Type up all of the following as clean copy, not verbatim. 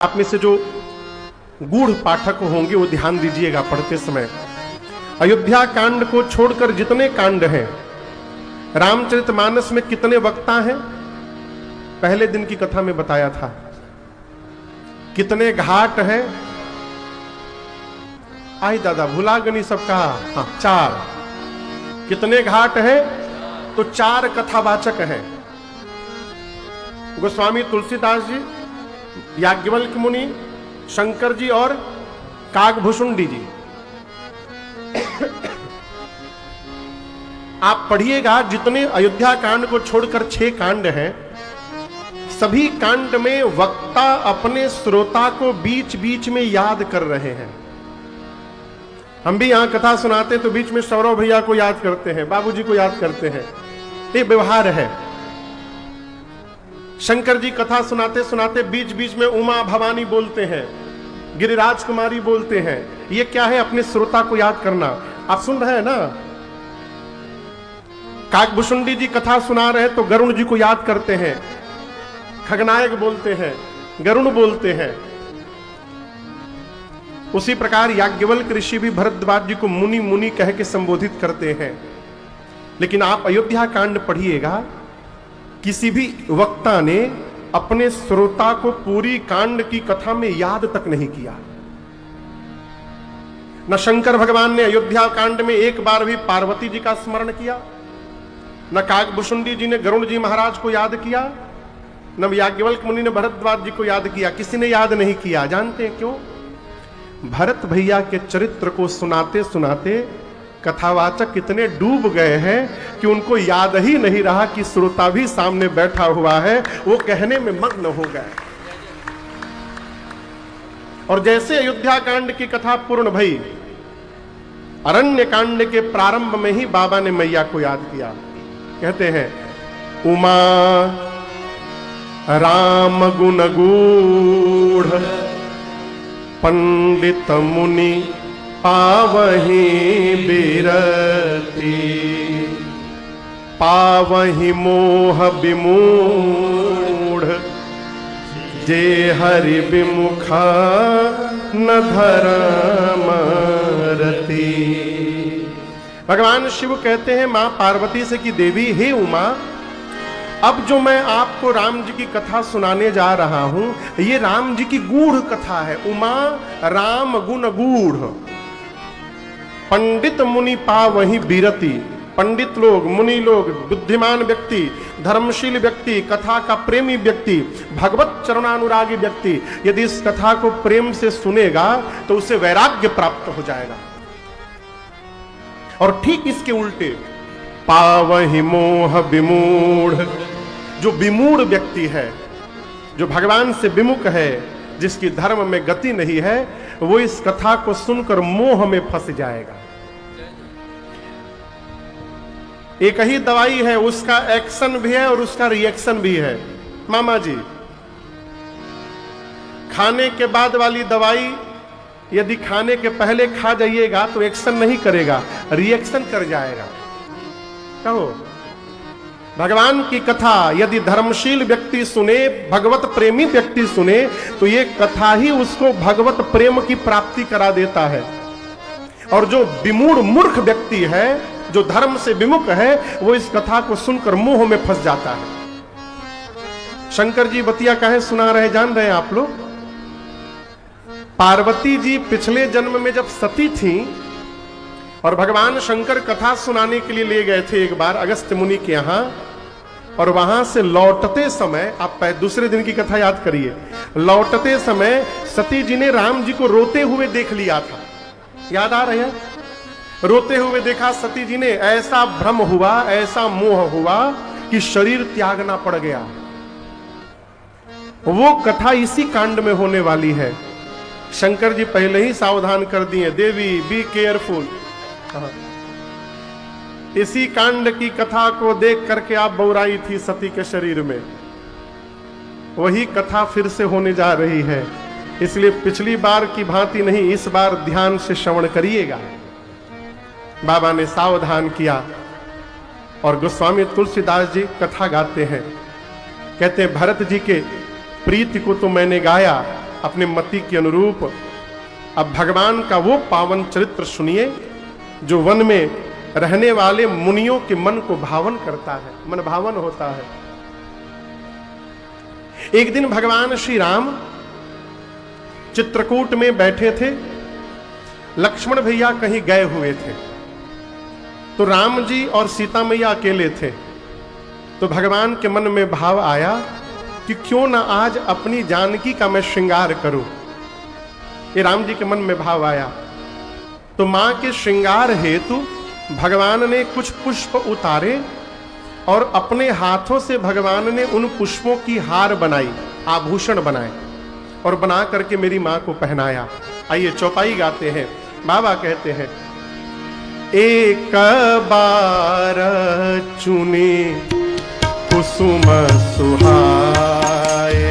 आप में से जो गूढ़ पाठक होंगे वो ध्यान दीजिएगा पढ़ते समय। अयोध्या कांड को छोड़कर जितने कांड हैं, रामचरितमानस में कितने वक्ता हैं, पहले दिन की कथा में बताया था। कितने घाट हैं, आई दादा भुला गनी सब कहा। हाँ, 4। कितने घाट हैं? तो 4 कथावाचक हैं। गोस्वामी तुलसीदास जी, याज्ञवल्क्य मुनि, शंकर जी और काकभूषुंडी जी। आप पढ़िएगा, जितने अयोध्या कांड को छोड़कर 6 कांड हैं, सभी कांड में वक्ता अपने श्रोता को बीच बीच में याद कर रहे हैं। हम भी यहां कथा सुनाते तो बीच में सौरव भैया को याद करते हैं, बाबूजी को याद करते हैं। ये व्यवहार है। शंकर जी कथा सुनाते सुनाते बीच बीच में उमा भवानी बोलते हैं, गिरिराज कुमारी बोलते हैं। ये क्या है? अपने श्रोता को याद करना। आप सुन रहे हैं ना? काकभूषुंडी जी कथा सुना रहे हैं तो गरुण जी को याद करते हैं, खगनायक बोलते हैं, गरुण बोलते हैं। उसी प्रकार याज्ञवल्क्य ऋषि भी भरद्वाज जी को मुनि मुनि कह के संबोधित करते हैं। लेकिन आप अयोध्या कांड पढ़िएगा, किसी भी वक्ता ने अपने श्रोता को पूरी कांड की कथा में याद तक नहीं किया। न शंकर भगवान ने अयोध्या कांड में एक बार भी पार्वती जी का स्मरण किया, न काकभूषुंडी जी ने गरुण जी महाराज को याद किया, न याज्ञवल्क्य मुनि ने भरद्वाज जी को याद किया। किसी ने याद नहीं किया। जानते हैं क्यों? भरत भैया के चरित्र को सुनाते सुनाते कथावाचक इतने डूब गए हैं कि उनको याद ही नहीं रहा कि श्रोता भी सामने बैठा हुआ है, वो कहने में मग्न हो गए। और जैसे अयोध्या कांड की कथा पूर्ण भई, अरण्य कांड के प्रारंभ में ही बाबा ने मैया को याद किया। कहते हैं, उमा राम गुण गूढ़ पंडित मुनि पावहि बिरति, पावहि मोह विमूढ़, जे हरि विमुखा न धर्म रति। भगवान शिव कहते हैं मां पार्वती से कि देवी, हे उमा, अब जो मैं आपको राम जी की कथा सुनाने जा रहा हूं, ये राम जी की गूढ़ कथा है। उमा राम गुण गूढ़, पंडित मुनि पावहि बिरति। पंडित लोग, मुनि लोग, बुद्धिमान व्यक्ति, धर्मशील व्यक्ति, कथा का प्रेमी व्यक्ति, भगवत चरणानुरागी व्यक्ति यदि इस कथा को प्रेम से सुनेगा तो उसे वैराग्य प्राप्त हो जाएगा। और ठीक इसके उल्टे, पावहि मोह विमूढ़, जो विमूढ़ व्यक्ति है, जो भगवान से विमुख है, जिसकी धर्म में गति नहीं है, वो इस कथा को सुनकर मोह में फंस जाएगा। एक ही दवाई है, उसका एक्शन भी है और उसका रिएक्शन भी है। मामा जी, खाने के बाद वाली दवाई यदि खाने के पहले खा जाइएगा तो एक्शन नहीं करेगा, रिएक्शन कर जाएगा। कहो, भगवान की कथा यदि धर्मशील व्यक्ति सुने, भगवत प्रेमी व्यक्ति सुने, तो ये कथा ही उसको भगवत प्रेम की प्राप्ति करा देता है। और जो विमूढ़ मूर्ख व्यक्ति है, जो धर्म से विमुख है, वो इस कथा को सुनकर मोह में फंस जाता है। शंकर जी बतिया काहे सुना रहे, जान रहे हैं आप लोग? पार्वती जी पिछले जन्म में जब सती थी और भगवान शंकर कथा सुनाने के लिए ले गए थे एक बार अगस्त्य मुनि के यहां, और वहां से लौटते समय, आप दूसरे दिन की कथा याद करिए, लौटते समय सती जी ने राम जी को रोते हुए देख लिया था। याद आ रहा है? रोते हुए देखा सती जी ने, ऐसा भ्रम हुआ, ऐसा मोह हुआ कि शरीर त्यागना पड़ गया। वो कथा इसी कांड में होने वाली है। शंकर जी पहले ही सावधान कर दिए, देवी बी केयरफुल। इसी कांड की कथा को देख करके आप बौराई थी सती के शरीर में, वही कथा फिर से होने जा रही है। इसलिए पिछली बार की भांति नहीं, इस बार ध्यान से श्रवण करिएगा। बाबा ने सावधान किया। और गोस्वामी तुलसीदास जी कथा गाते हैं, कहते हैं, भरत जी के प्रीति को तो मैंने गाया, अपने मति के अनुरूप। अब भगवान का वो पावन चरित्र सुनिए जो वन में रहने वाले मुनियों के मन को भावन करता है, मन भावन होता है। एक दिन भगवान श्री राम चित्रकूट में बैठे थे, लक्ष्मण भैया कहीं गए हुए थे, तो राम जी और सीता मैया अकेले थे। तो भगवान के मन में भाव आया कि क्यों ना आज अपनी जानकी का मैं श्रृंगार करूं। ये राम जी के मन में भाव आया। तो मां के श्रृंगार हेतु भगवान ने कुछ पुष्प उतारे और अपने हाथों से भगवान ने उन पुष्पों की हार बनाई, आभूषण बनाए और बना करके मेरी मां को पहनाया। आइए चौपाई गाते हैं। बाबा कहते हैं, एक बार चुने कुसुम सुहाए,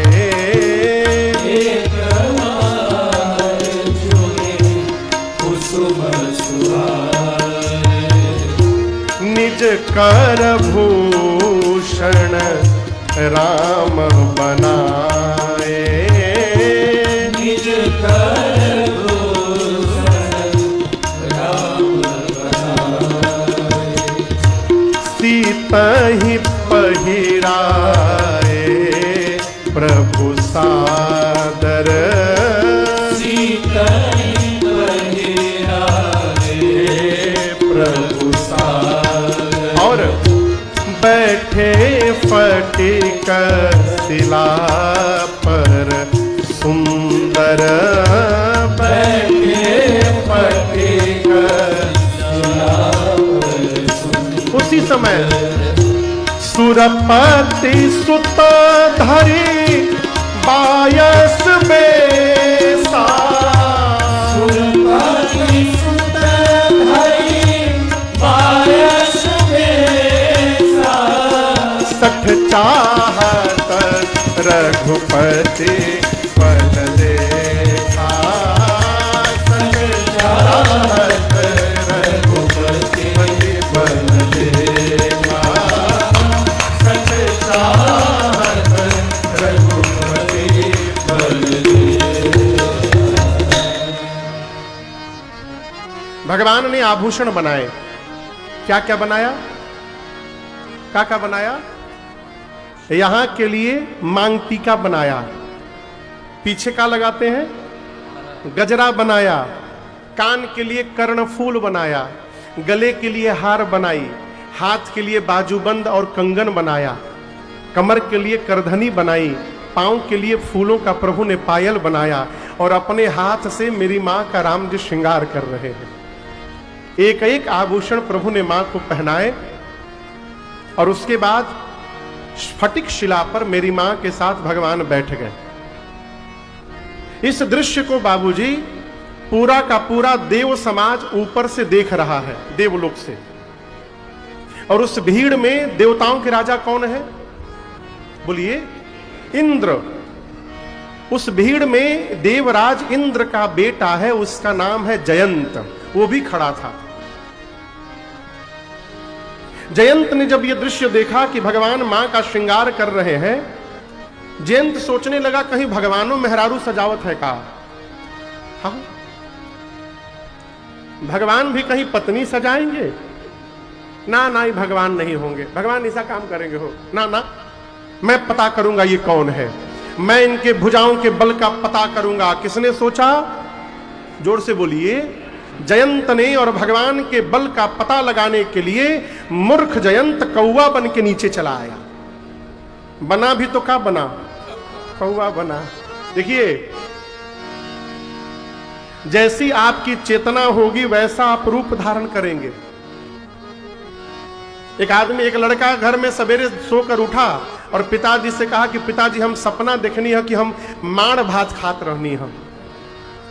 एक बार चुने कुसुम सुहाए, निज कर भूषण राम बनाए, निज कर भूषण राम बनाए, सीता ही पहिराए प्रभु सादर, सीता ही पहिराए प्रभु सादर, और बैठे फटिक शिला पर सुंदर, बैठे फटिक शिला पर सुंदर। उसी समय सुरपति सुत धरी बायस बेसा, सुरपति सुत धरी बायस बेसा, सठ चाहत रघुपति पद देखा, सठ चाहत रघुपति पद देखा, सठ चाहत रघुपति पद देखा। भगवान ने आभूषण बनाए। क्या क्या बनाया? क्या क्या बनाया? यहां के लिए मांग टीका बनाया, पीछे का लगाते हैं गजरा बनाया, कान के लिए कर्णफूल बनाया, गले के लिए हार बनाई, हाथ के लिए बाजूबंद और कंगन बनाया, कमर के लिए करधनी बनाई, पांव के लिए फूलों का प्रभु ने पायल बनाया और अपने हाथ से मेरी मां का राम जी श्रृंगार कर रहे हैं। एक एक आभूषण प्रभु ने मां को पहनाए और उसके बाद स्फटिक शिला पर मेरी मां के साथ भगवान बैठ गए। इस दृश्य को बाबूजी पूरा का पूरा देव समाज ऊपर से देख रहा है, देवलोक से। और उस भीड़ में देवताओं के राजा कौन है? बोलिए, इंद्र। उस भीड़ में देवराज इंद्र का बेटा है, उसका नाम है जयंत, वो भी खड़ा था। जयंत ने जब यह दृश्य देखा कि भगवान मां का श्रृंगार कर रहे हैं, जयंत सोचने लगा कहीं भगवानों मेहरारू सजावट है का? हाँ, भगवान भी कहीं पत्नी सजाएंगे? ना ना, ये भगवान नहीं होंगे, भगवान ऐसा काम करेंगे हो ना ना, मैं पता करूंगा ये कौन है, मैं इनके भुजाओं के बल का पता करूंगा। किसने सोचा? जोर से बोलिए। जयंत ने। और भगवान के बल का पता लगाने के लिए मूर्ख जयंत कौवा बन के नीचे चला आया। बना भी तो क्या बना? कौवा बना। देखिए, जैसी आपकी चेतना होगी वैसा आप रूप धारण करेंगे। एक आदमी, एक लड़का घर में सवेरे सोकर उठा और पिताजी से कहा कि पिताजी हम सपना देखनी है कि हम माड़ भात खात रहनी है।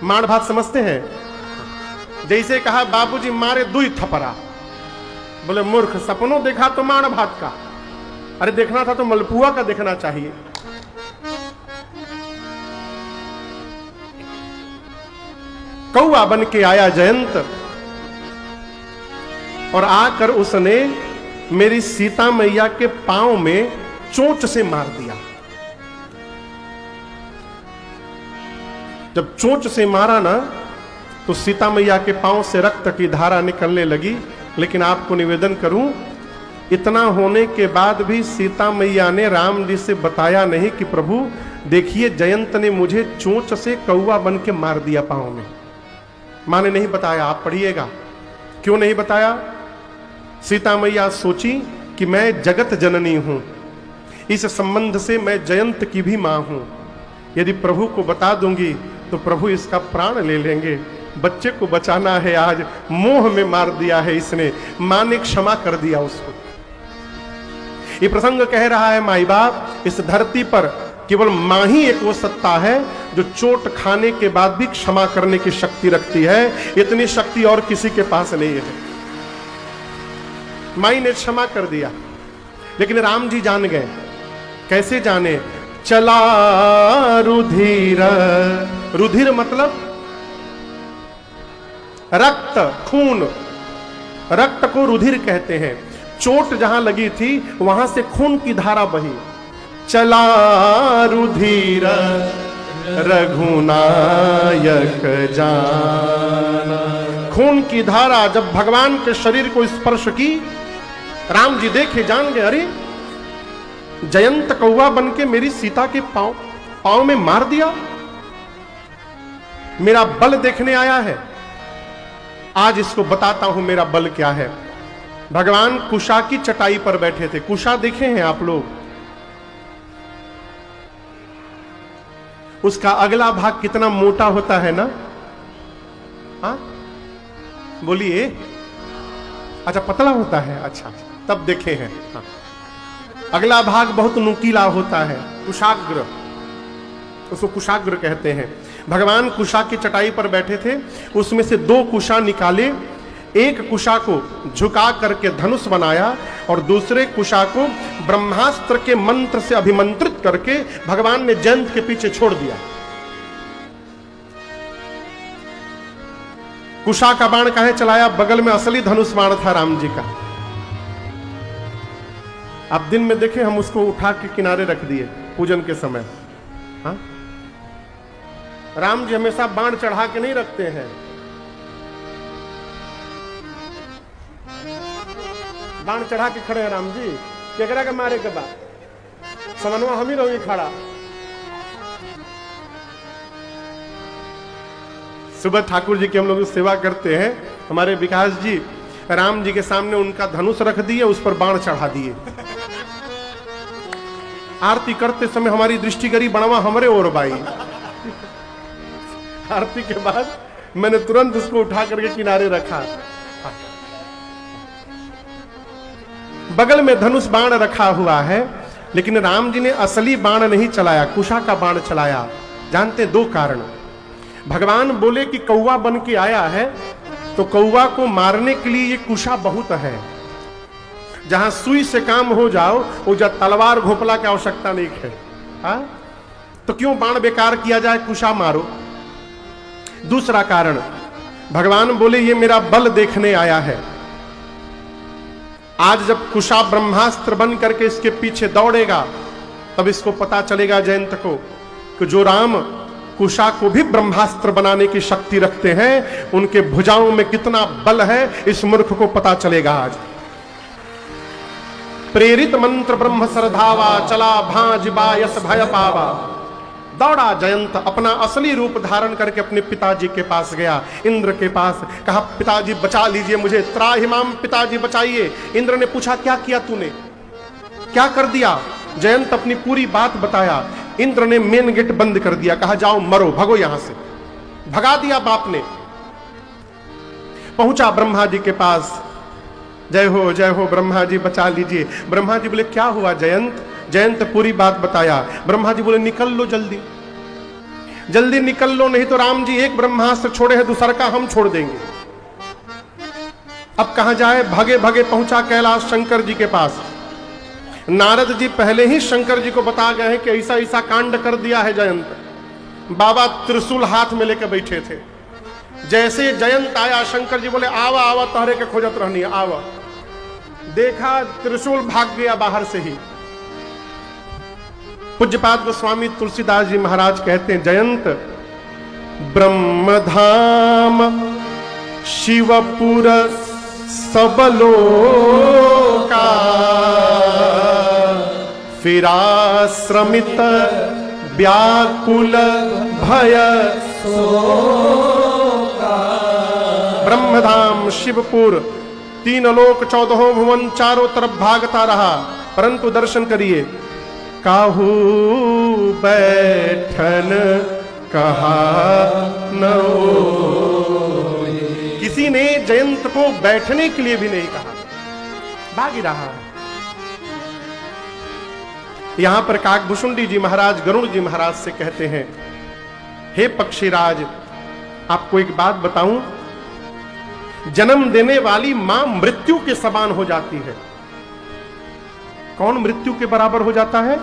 माड़ भात समझते हैं? जैसे कहा बाबूजी मारे दुई थपरा। बोले मूर्ख, सपनों देखा तो माड़ भात का, अरे देखना था तो मलपुआ का देखना चाहिए। कौआ बन के आया जयंत और आकर उसने मेरी सीता मैया के पांव में चोंच से मार दिया। जब चोंच से मारा ना तो सीता मैया के पांव से रक्त की धारा निकलने लगी। लेकिन आपको निवेदन करूं, इतना होने के बाद भी सीता मैया ने राम जी से बताया नहीं कि प्रभु देखिए जयंत ने मुझे चोंच से कौवा बन के मार दिया पांव में। मां ने नहीं बताया, आप पढ़िएगा क्यों नहीं बताया। सीता मैया सोची कि मैं जगत जननी हूं, इस संबंध से मैं जयंत की भी मां हूं। यदि प्रभु को बता दूंगी तो प्रभु इसका प्राण ले लेंगे। बच्चे को बचाना है, आज मोह में मार दिया है इसने। मां ने क्षमा कर दिया उसको। ये प्रसंग कह रहा है माई बाप, इस धरती पर केवल मां ही एक वो सत्ता है जो चोट खाने के बाद भी क्षमा करने की शक्ति रखती है। इतनी शक्ति और किसी के पास नहीं है। माई ने क्षमा कर दिया, लेकिन राम जी जान गए। कैसे जाने? चला रुधिर, रुधिर मतलब रक्त, खून। रक्त को रुधिर कहते हैं। चोट जहां लगी थी वहां से खून की धारा बही। चला रुधिर रघुनायक जाना। खून की धारा जब भगवान के शरीर को स्पर्श की, राम जी देखे, जान गए, अरे जयंत कौवा बन के मेरी सीता के पांव में मार दिया। मेरा बल देखने आया है, आज इसको बताता हूं मेरा बल क्या है। भगवान कुशा की चटाई पर बैठे थे। कुशा देखे हैं आप लोग? उसका अगला भाग कितना मोटा होता है ना? हाँ बोलिए। अच्छा पतला होता है, अच्छा तब देखे हैं। हाँ। अगला भाग बहुत नुकीला होता है, कुशाग्र, उसको कुशाग्र कहते हैं। भगवान कुशा की चटाई पर बैठे थे, उसमें से 2 कुशा निकाले। एक कुशा को झुका करके धनुष बनाया और दूसरे कुशा को ब्रह्मास्त्र के मंत्र से अभिमंत्रित करके भगवान ने जयंत के पीछे छोड़ दिया। कुशा का बाण काहे चलाया? बगल में असली धनुष बाण था राम जी का। अब दिन में देखे, हम उसको उठा के किनारे रख दिए पूजन के समय। हाँ? राम जी हमेशा बाण चढ़ा के नहीं रखते हैं। बाण चढ़ा के खड़े हैं राम जी, केकरा के मारे के बाद समनवा हम ही रहोगे खड़ा। सुबह ठाकुर जी की हम लोग सेवा करते हैं। हमारे विकास जी राम जी के सामने उनका धनुष रख दिए, उस पर बाण चढ़ा दिए। आरती करते समय हमारी दृष्टि करी बनवा हमरे और बाई। आरती के बाद मैंने तुरंत उसको उठा करके किनारे रखा। बगल में धनुष बाण रखा हुआ है, लेकिन राम जी ने असली बाण नहीं चलाया, कुशा का बाण चलाया। जानते 2 कारण। भगवान बोले कि कौवा बन के आया है, तो कौवा को मारने के लिए ये कुशा बहुत है। जहां सुई से काम हो जाओ, वो जब तलवार घोपला की आवश्यकता नहीं है। हाँ? तो क्यों बाण बेकार किया जाए, कुशा मारो। दूसरा कारण, भगवान बोले ये मेरा बल देखने आया है। आज जब कुशा ब्रह्मास्त्र बन करके इसके पीछे दौड़ेगा, तब इसको पता चलेगा जयंत को कि जो राम कुशा को भी ब्रह्मास्त्र बनाने की शक्ति रखते हैं, उनके भुजाओं में कितना बल है, इस मूर्ख को पता चलेगा आज। प्रेरित मंत्र ब्रह्म सरधावा, चला भांज बायस भय पावा। दौड़ा जयंत, अपना असली रूप धारण करके अपने पिताजी के पास गया, इंद्र के पास। कहा पिताजी बचा लीजिए मुझे, त्राहिमाम पिताजी बचाइए। इंद्र ने पूछा क्या किया तूने, क्या कर दिया? जयंत अपनी पूरी बात बताया। इंद्र ने मेन गेट बंद कर दिया, कहा जाओ मरो, भगो यहां से। भगा दिया बाप ने। पहुंचा ब्रह्मा जी के पास, जय हो ब्रह्मा जी बचा लीजिए। ब्रह्मा जी बोले क्या हुआ जयंत? जयंत पूरी बात बताया। ब्रह्मा जी बोले निकल लो जल्दी, जल्दी निकल लो, नहीं तो राम जी एक ब्रह्मास्त्र छोड़े हैं, दूसरा का हम छोड़ देंगे। अब कहां जाए? भगे भगे पहुंचा कैलाश शंकर जी के पास। नारद जी पहले ही शंकर जी को बता गए हैं कि ऐसा ऐसा कांड कर दिया है जयंत। बाबा त्रिशूल हाथ में लेकर बैठे थे। जैसे जयंत आया, शंकर जी बोले आवा आवा, तहरे के खोजत रहनी, आवा। देखा त्रिशूल भाग गया बाहर से ही। पूज्यपाद गोस्वामी तुलसीदास जी महाराज कहते हैं, जयंत ब्रह्मधाम शिवपुर सबलोका फिराश्रमित व्याकुल भय ब्रह्मधाम शिवपुर, 3 लोक 14 भुवन चारों तरफ भागता रहा, परंतु दर्शन करिए, काहू बैठन कहा न होए। किसी ने जयंत को बैठने के लिए भी नहीं कहा, भाग ही रहा है। यहां पर काकभूषुंडी जी महाराज गरुड़ जी महाराज से कहते हैं, हे पक्षीराज, आपको एक बात बताऊं, जन्म देने वाली मां मृत्यु के समान हो जाती है। कौन मृत्यु के बराबर हो जाता है?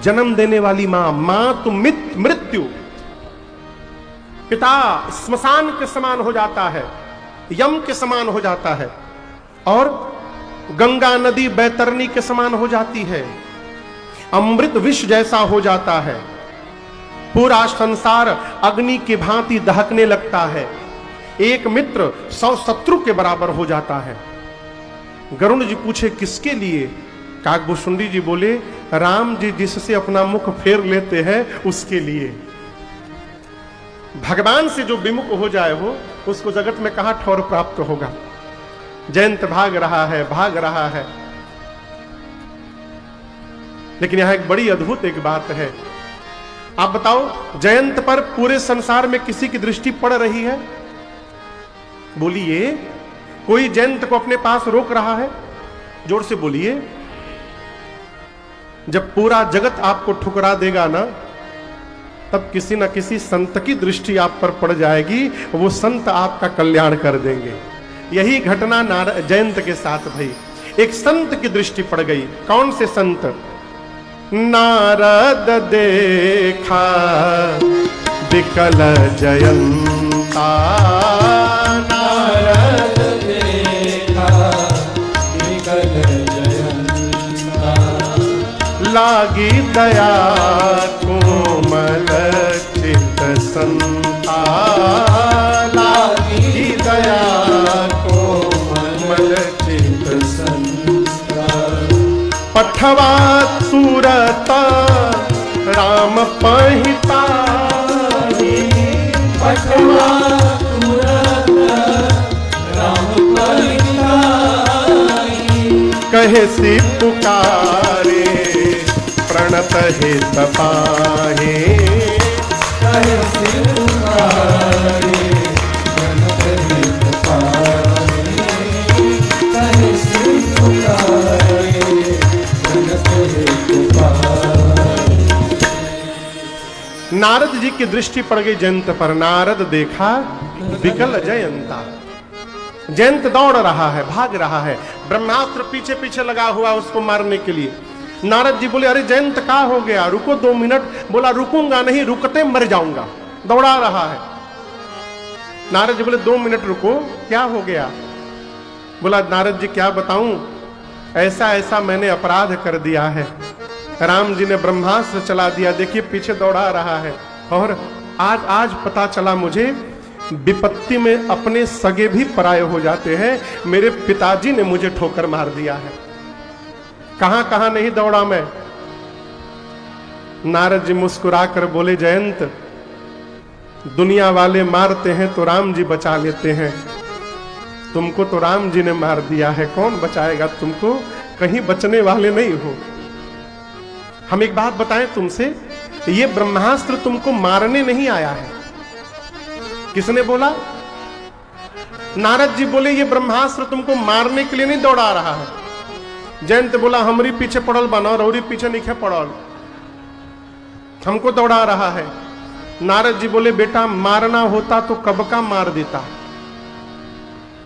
जन्म देने वाली मां। मां तो मृत्यु, पिता स्मशान के समान हो जाता है, यम के समान हो जाता है, और गंगा नदी बैतरणी के समान हो जाती है, अमृत विष जैसा हो जाता है, पूरा संसार अग्नि की भांति दहकने लगता है, एक मित्र 100 शत्रु के बराबर हो जाता है। गरुड़ जी पूछे किसके लिए? काकभूषुंडी जी बोले, राम जी जिससे अपना मुख फेर लेते हैं उसके लिए। भगवान से जो विमुख हो जाए वो, उसको जगत में कहां ठौर प्राप्त होगा। जयंत भाग रहा है, भाग रहा है, लेकिन यहां एक बड़ी अद्भुत एक बात है। आप बताओ, जयंत पर पूरे संसार में किसी की दृष्टि पड़ रही है? बोलिए, कोई जयंत को अपने पास रोक रहा है? जोर से बोलिए। जब पूरा जगत आपको ठुकरा देगा ना, तब किसी न किसी संत की दृष्टि आप पर पड़ जाएगी, वो संत आपका कल्याण कर देंगे। यही घटना जयंत के साथ भई। एक संत की दृष्टि पड़ गई। कौन से संत? नारद देखा विकल जयंता, नारद देखा विकल जयंता, लागी दया कोमल चित संता, लागी दया कोमल चित संता, पठवा सूरत राम पहिताई, पठवा सूरत राम पहिताई, कहे सी पुकारे प्रणत हित पाहे, कहे सी पुकारे प्रणत हित पाहे, कहे सी पुकारे प्रणत हित पाहे। नारद जी की दृष्टि पड़ गई जयंत पर। नारद देखा विकल जयंता, जयंत दौड़ रहा है, भाग रहा है, ब्रह्मास्त्र पीछे पीछे लगा हुआ उसको मारने के लिए। नारद जी बोले, अरे जयंत क्या हो गया, रुको 2 मिनट। बोला, रुकूंगा नहीं, रुकते मर जाऊंगा। दौड़ा रहा है। नारद जी बोले, 2 मिनट रुको, क्या हो गया? बोला, नारद जी क्या बताऊं, ऐसा ऐसा मैंने अपराध कर दिया है, राम जी ने ब्रह्मास्त्र चला दिया, देखिए पीछे दौड़ा रहा है, और आज पता चला मुझे, विपत्ति में अपने सगे भी पराये हो जाते हैं, मेरे पिताजी ने मुझे ठोकर मार दिया है। कहां कहां नहीं दौड़ा मैं। नारद जी मुस्कुरा कर बोले, जयंत, दुनिया वाले मारते हैं तो राम जी बचा लेते हैं, तुमको तो राम जी ने मार दिया है, कौन बचाएगा तुमको? कहीं बचने वाले नहीं हो। हम एक बात बताएं तुमसे, ये ब्रह्मास्त्र तुमको मारने नहीं आया है। किसने बोला? नारद जी बोले, ये ब्रह्मास्त्र तुमको मारने के लिए नहीं दौड़ा रहा है। जयंत बोला, हमरी पीछे पड़ल बना, रौरी पीछे नहीं पड़ल, हमको दौड़ा रहा है। नारद जी बोले, बेटा मारना होता तो कब का मार देता,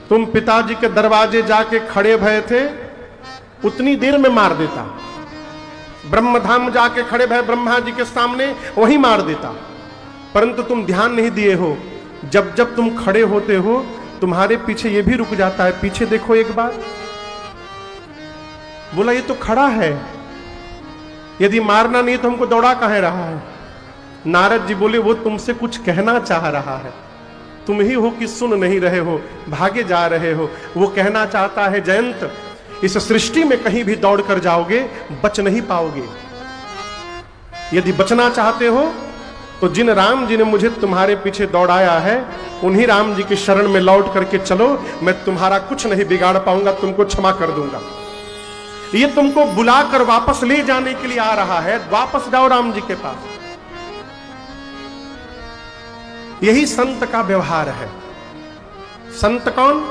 तुम पिताजी के दरवाजे जाके खड़े भय थे, उतनी देर में मार देता। ब्रह्मधाम जाके खड़े भय ब्रह्मा जी के सामने, वहीं मार देता, परंतु तुम ध्यान नहीं दिए हो, जब जब तुम खड़े होते हो तुम्हारे पीछे ये भी रुक जाता है, पीछे देखो एक बार। बोला, ये तो खड़ा है, यदि मारना नहीं तो हमको दौड़ा काहे रहा है? नारद जी बोले वो तुमसे कुछ कहना चाह रहा है, तुम ही हो कि सुन नहीं रहे हो, भागे जा रहे हो। वो कहना चाहता है जयंत, इस सृष्टि में कहीं भी दौड़ कर जाओगे बच नहीं पाओगे। यदि बचना चाहते हो तो जिन राम जी ने मुझे तुम्हारे पीछे दौड़ाया है उन्हीं राम जी की शरण में लौट करके चलो, मैं तुम्हारा कुछ नहीं बिगाड़ पाऊंगा, तुमको क्षमा कर दूंगा। ये तुमको बुलाकर वापस ले जाने के लिए आ रहा है, वापस जाओ राम जी के पास। यही संत का व्यवहार है। संत कौन?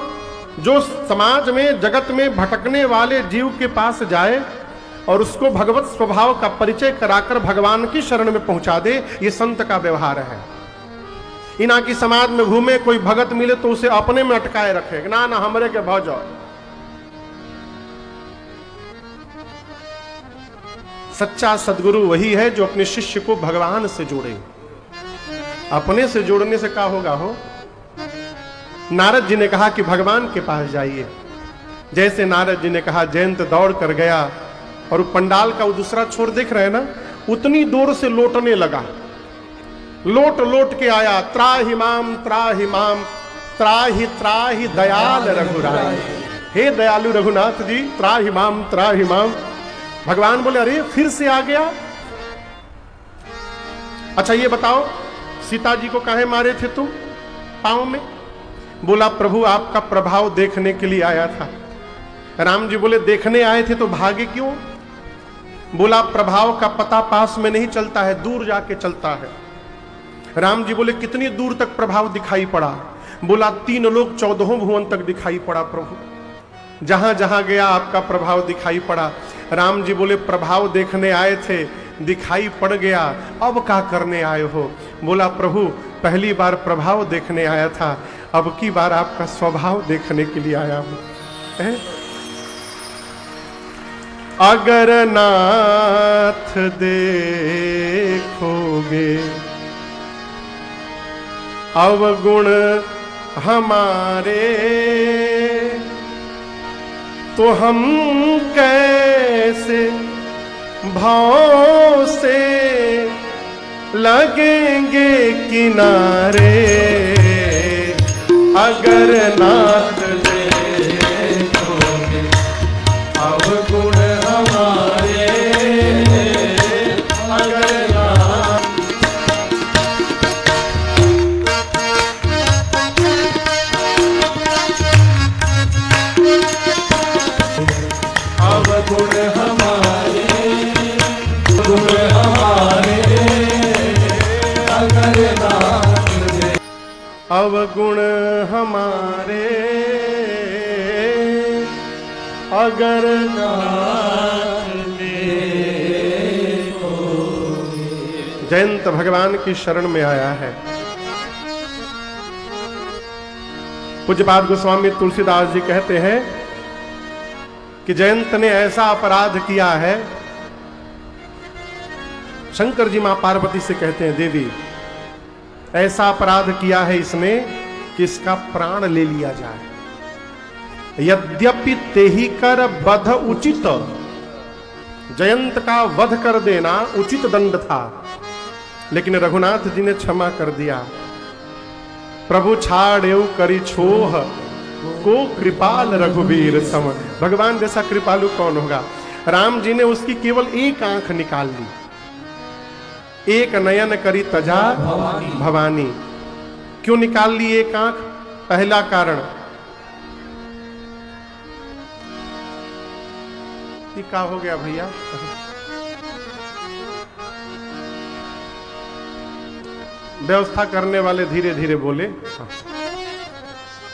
जो समाज में जगत में भटकने वाले जीव के पास जाए और उसको भगवत स्वभाव का परिचय कराकर भगवान की शरण में पहुंचा दे, ये संत का व्यवहार है। इना की समाज में घूमे, कोई भगत मिले तो उसे अपने में अटकाए रखे, ना ना हमरे के भाव जाओ। सच्चा सदगुरु वही है जो अपने शिष्य को भगवान से जोड़े। अपने से जोड़ने से क्या होगा हो? नारद जी ने कहा कि भगवान के पास जाइए। जैसे नारद जी ने कहा, जयंत दौड़ कर गया और पंडाल का वो दूसरा छोर देख रहे हैं ना, उतनी दूर से लौटने लगा। लोट लोट के आया, त्राहि माम त्राहि माम त्राहि त्राहि दयाल रघुराय। हे दयालु रघुनाथ जी, त्राहि माम त्राहि माम। भगवान बोले, अरे फिर से आ गया। अच्छा ये बताओ, सीता जी को काहे मारे थे तुम पांव में? बोला, प्रभु आपका प्रभाव देखने के लिए आया था। राम जी बोले, देखने आए थे तो भागे क्यों? बोला, प्रभाव का पता पास में नहीं चलता है, दूर जाके चलता है। राम जी बोले, कितनी दूर तक प्रभाव दिखाई पड़ा? बोला, 3 लोक 14 भुवन तक दिखाई पड़ा प्रभु। जहां जहां गया आपका प्रभाव दिखाई पड़ा। राम जी बोले, प्रभाव देखने आए थे, दिखाई पड़ गया, अब क्या करने आए हो? बोला, प्रभु पहली बार प्रभाव देखने आया था, अब की बार आपका स्वभाव देखने के लिए आया हूं। अगर नाथ देखोगे अवगुण हमारे, तो हम कैसे भाव से लगेंगे किनारे। अगर नाथ देखोगे अवगुण हमारे, अगर नाथ अवगुण हमारे, गुण हमारे, अगर नाथ अवगुण हमारे, अगर जयंत भगवान की शरण में आया है। पूज्यपाद गोस्वामी तुलसीदास जी कहते हैं कि जयंत ने ऐसा अपराध किया है। शंकर जी मां पार्वती से कहते हैं, देवी ऐसा अपराध किया है इसने कि इसका प्राण ले लिया जाए। यद्यपि तेहि कर वध उचित, जयंत का वध कर देना उचित दंड था, लेकिन रघुनाथ जी ने क्षमा कर दिया। प्रभु छाड़ेउ करी छोह, को कृपाल रघुवीर सम। भगवान जैसा कृपालु कौन होगा? राम जी ने उसकी केवल एक आंख निकाल ली। एक नयन करी तजा भवानी। क्यों निकाल ली एक आंख? पहला कारण कि क्या हो गया भैया? व्यवस्था करने वाले धीरे धीरे बोले।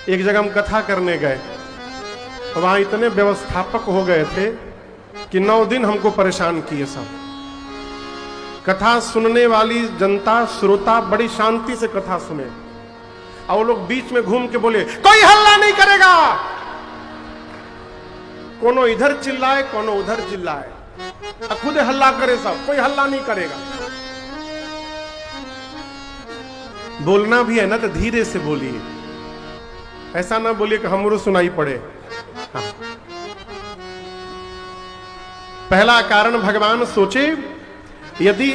एक जगह हम कथा करने गए, वहां इतने व्यवस्थापक हो गए थे कि 9 दिन हमको परेशान किए सब। कथा सुनने वाली जनता, श्रोता बड़ी शांति से कथा सुने, और वो लोग बीच में घूम के बोले, कोई हल्ला नहीं करेगा। कोनो इधर चिल्लाए, कोनो उधर चिल्लाए, खुद हल्ला करे सब, कोई हल्ला नहीं करेगा। बोलना भी है ना तो धीरे से बोलिए, ऐसा ना बोलिए कि हमरो सुनाई पड़े। हाँ। पहला कारण भगवान सोचे, यदि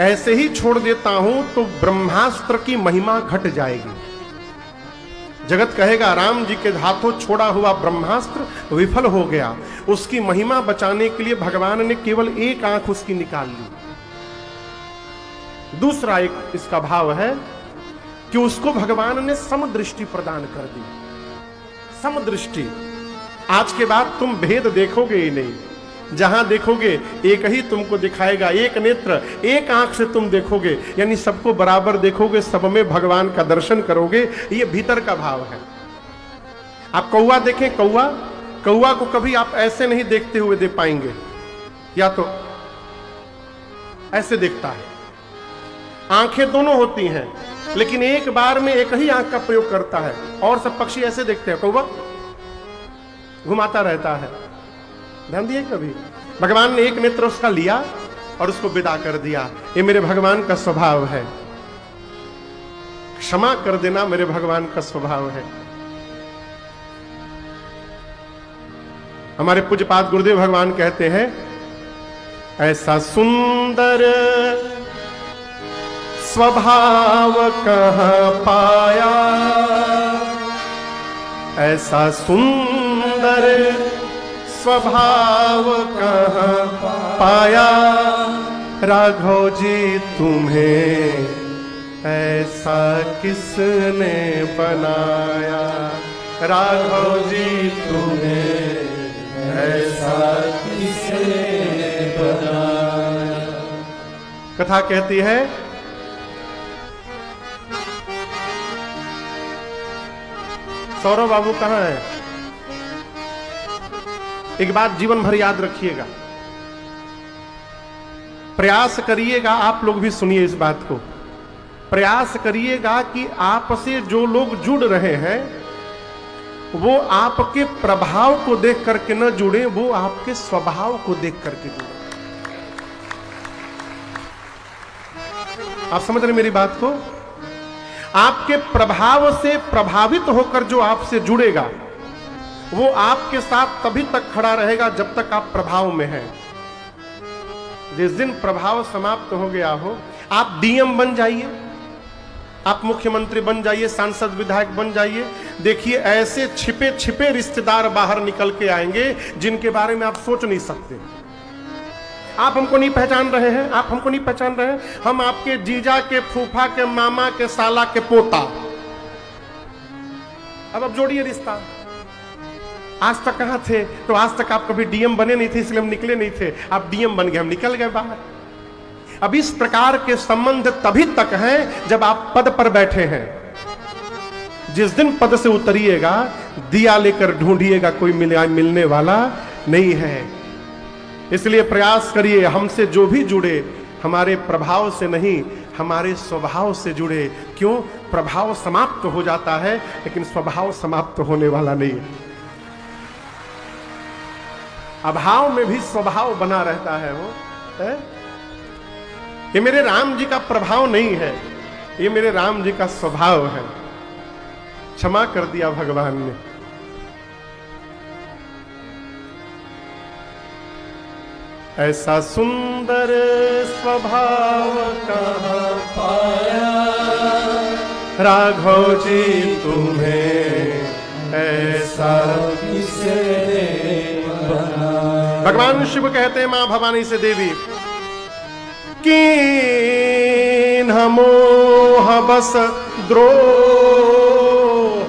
ऐसे ही छोड़ देता हूं तो ब्रह्मास्त्र की महिमा घट जाएगी। जगत कहेगा राम जी के हाथों छोड़ा हुआ ब्रह्मास्त्र विफल हो गया। उसकी महिमा बचाने के लिए भगवान ने केवल एक आंख उसकी निकाल ली। दूसरा एक इसका भाव है कि उसको भगवान ने समदृष्टि प्रदान कर दी। समदृष्टि, आज के बाद तुम भेद देखोगे ही नहीं। जहां देखोगे एक ही तुमको दिखाएगा, एक नेत्र, एक आंख से तुम देखोगे, यानी सबको बराबर देखोगे, सब में भगवान का दर्शन करोगे। ये भीतर का भाव है। आप कौवा देखें, कौवा को कभी आप ऐसे नहीं देखते हुए दे पाएंगे, या तो ऐसे देखता है। आंखें दोनों होती हैं, लेकिन एक बार में एक ही आंख का प्रयोग करता है। और सब पक्षी ऐसे देखते हैं, कौवा घुमाता रहता है। ध्यान दिए कभी? भगवान ने एक नेत्र उसका लिया और उसको विदा कर दिया। ये मेरे भगवान का स्वभाव है। क्षमा कर देना मेरे भगवान का स्वभाव है। हमारे पूज्यपाद गुरुदेव भगवान कहते हैं, ऐसा सुंदर स्वभाव कहां पाया, ऐसा सुंदर स्वभाव कहां पाया, राघव जी तुम्हें ऐसा किसने बनाया, राघव जी तुम्हें ऐसा किसने बनाया। कथा कहती है, सौरव बाबू कहां है? एक बात जीवन भर याद रखिएगा, प्रयास करिएगा, आप लोग भी सुनिए इस बात को, प्रयास करिएगा कि आपसे जो लोग जुड़ रहे हैं वो आपके प्रभाव को देख करके न जुड़े, वो आपके स्वभाव को देख करके जुड़े। आप समझ रहे मेरी बात को? आपके प्रभाव से प्रभावित होकर जो आपसे जुड़ेगा वो आपके साथ तभी तक खड़ा रहेगा जब तक आप प्रभाव में हैं। जिस दिन प्रभाव समाप्त हो गया हो, आप डीएम बन जाइए, आप मुख्यमंत्री बन जाइए, सांसद विधायक बन जाइए, देखिए ऐसे छिपे छिपे रिश्तेदार बाहर निकल के आएंगे जिनके बारे में आप सोच नहीं सकते। आप हमको नहीं पहचान रहे हैं, आप हमको नहीं पहचान रहे हैं, हम आपके जीजा के, फूफा के, मामा के, साला के पोता। अब आप जोड़िए रिश्ता। आज तक कहां थे? तो आज तक आप कभी डीएम बने नहीं थे, इसलिए हम निकले नहीं थे। आप डीएम बन गए, हम निकल गए बाहर। अब इस प्रकार के संबंध तभी तक हैं जब आप पद पर बैठे हैं। जिस दिन पद से उतरिएगा, दिया लेकर ढूंढिएगा, कोई मिलने वाला नहीं है। इसलिए प्रयास करिए, हमसे जो भी जुड़े हमारे प्रभाव से नहीं, हमारे स्वभाव से जुड़े। क्यों? प्रभाव समाप्त हो जाता है लेकिन स्वभाव समाप्त होने वाला नहीं है। अभाव में भी स्वभाव बना रहता है वो है? ये मेरे राम जी का प्रभाव नहीं है, ये मेरे राम जी का स्वभाव है। क्षमा कर दिया भगवान ने। ऐसा सुंदर स्वभाव कहां पाया, राघव जी तुम्हें ऐसा किसने बनाया। भगवान शिव कहते हैं मां भवानी से, देवी कीन मोह बस द्रोह,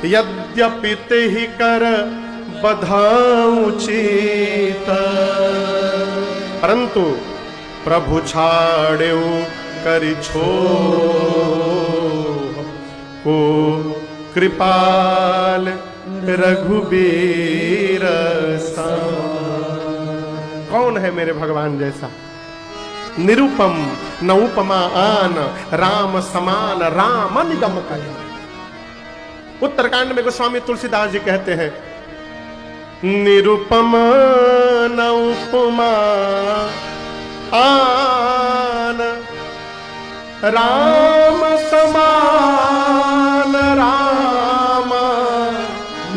यद्यपि ते ही कर बधाऊं चीत, परंतु प्रभु छाड़े करि छोह, को कृपाल रघुबीर समान। कौन है मेरे भगवान जैसा? निरुपम न उपमा आन, राम समान राम निगम कहे। उत्तरकांड में गोस्वामी तुलसीदास जी कहते हैं, निरुपम न उपमा आन, राम समान राम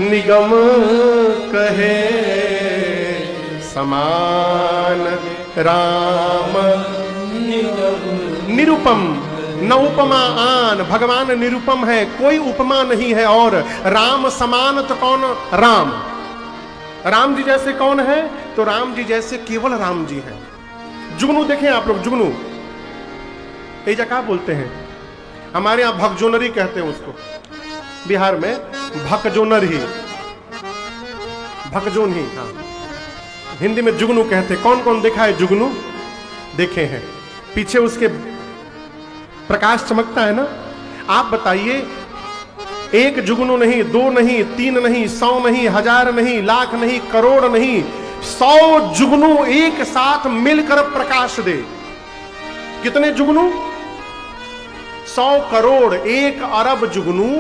निगम कहे, समान राम निरुपम न उपमा आन, भगवान निरुपम है, कोई उपमा नहीं है। और राम समान तो कौन? राम। राम जी जैसे कौन है? तो राम जी जैसे केवल राम जी हैं। जुगनू देखें आप लोग, जुगनू एजा क्या बोलते हैं? हमारे यहां भगजोनरी कहते हैं उसको, बिहार में भगजोनर ही, भगजोन ही, हाँ, हिंदी में जुगनू कहते हैं। कौन कौन देखा है जुगनू? देखे हैं, पीछे उसके प्रकाश चमकता है ना। आप बताइए, एक जुगनू नहीं, दो नहीं, तीन नहीं, 100 नहीं, 1000 नहीं, लाख नहीं, करोड़ नहीं, 100 जुगनू एक साथ मिलकर प्रकाश दे। कितने जुगनू? 100 करोड़, 1 अरब जुगनू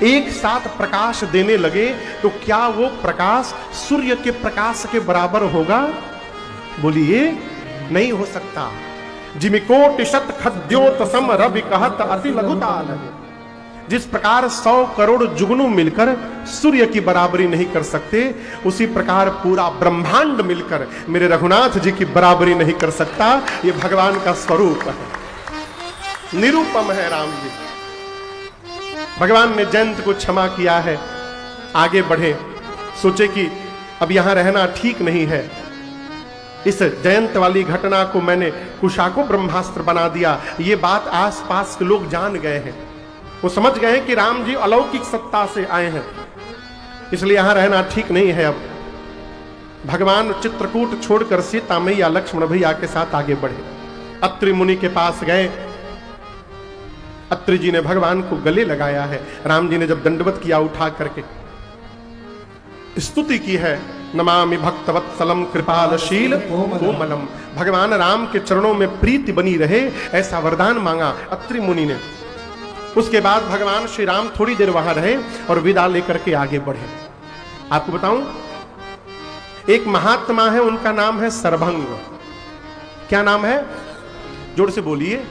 एक साथ प्रकाश देने लगे तो क्या वो प्रकाश सूर्य के प्रकाश के बराबर होगा? बोलिए, नहीं हो सकता। जिमिकोट शत खद्योत सम रवि कहत अति लघुताल। जिस प्रकार 100 करोड़ जुगनू मिलकर सूर्य की बराबरी नहीं कर सकते, उसी प्रकार पूरा ब्रह्मांड मिलकर मेरे रघुनाथ जी की बराबरी नहीं कर सकता। ये भगवान का स्वरूप है, निरूपम है राम जी। भगवान ने जयंत को क्षमा किया है, आगे बढ़े। सोचे कि अब यहां रहना ठीक नहीं है। इस जयंत वाली घटना को मैंने कुशाको ब्रह्मास्त्र बना दिया। ये बात आसपास के लोग जान गए हैं, वो समझ गए हैं कि राम जी अलौकिक सत्ता से आए हैं, इसलिए यहां रहना ठीक नहीं है। अब भगवान चित्रकूट छोड़कर सीता मैया लक्ष्मण भैया के साथ आगे बढ़े। अत्रि मुनि के पास गए। अत्रि जी ने भगवान को गले लगाया है। राम जी ने जब दंडवत किया उठा करके, स्तुति की है, नमामि भक्तवत्सलम कृपालशील कोमलम। भगवान राम के चरणों में प्रीति बनी रहे, ऐसा वरदान मांगा अत्रि मुनि ने। उसके बाद भगवान श्री राम थोड़ी देर वहां रहे और विदा लेकर के आगे बढ़े। आपको बताऊं, एक महात्मा है, उनका नाम है सरभंग। क्या नाम है? जोर से बोलिए।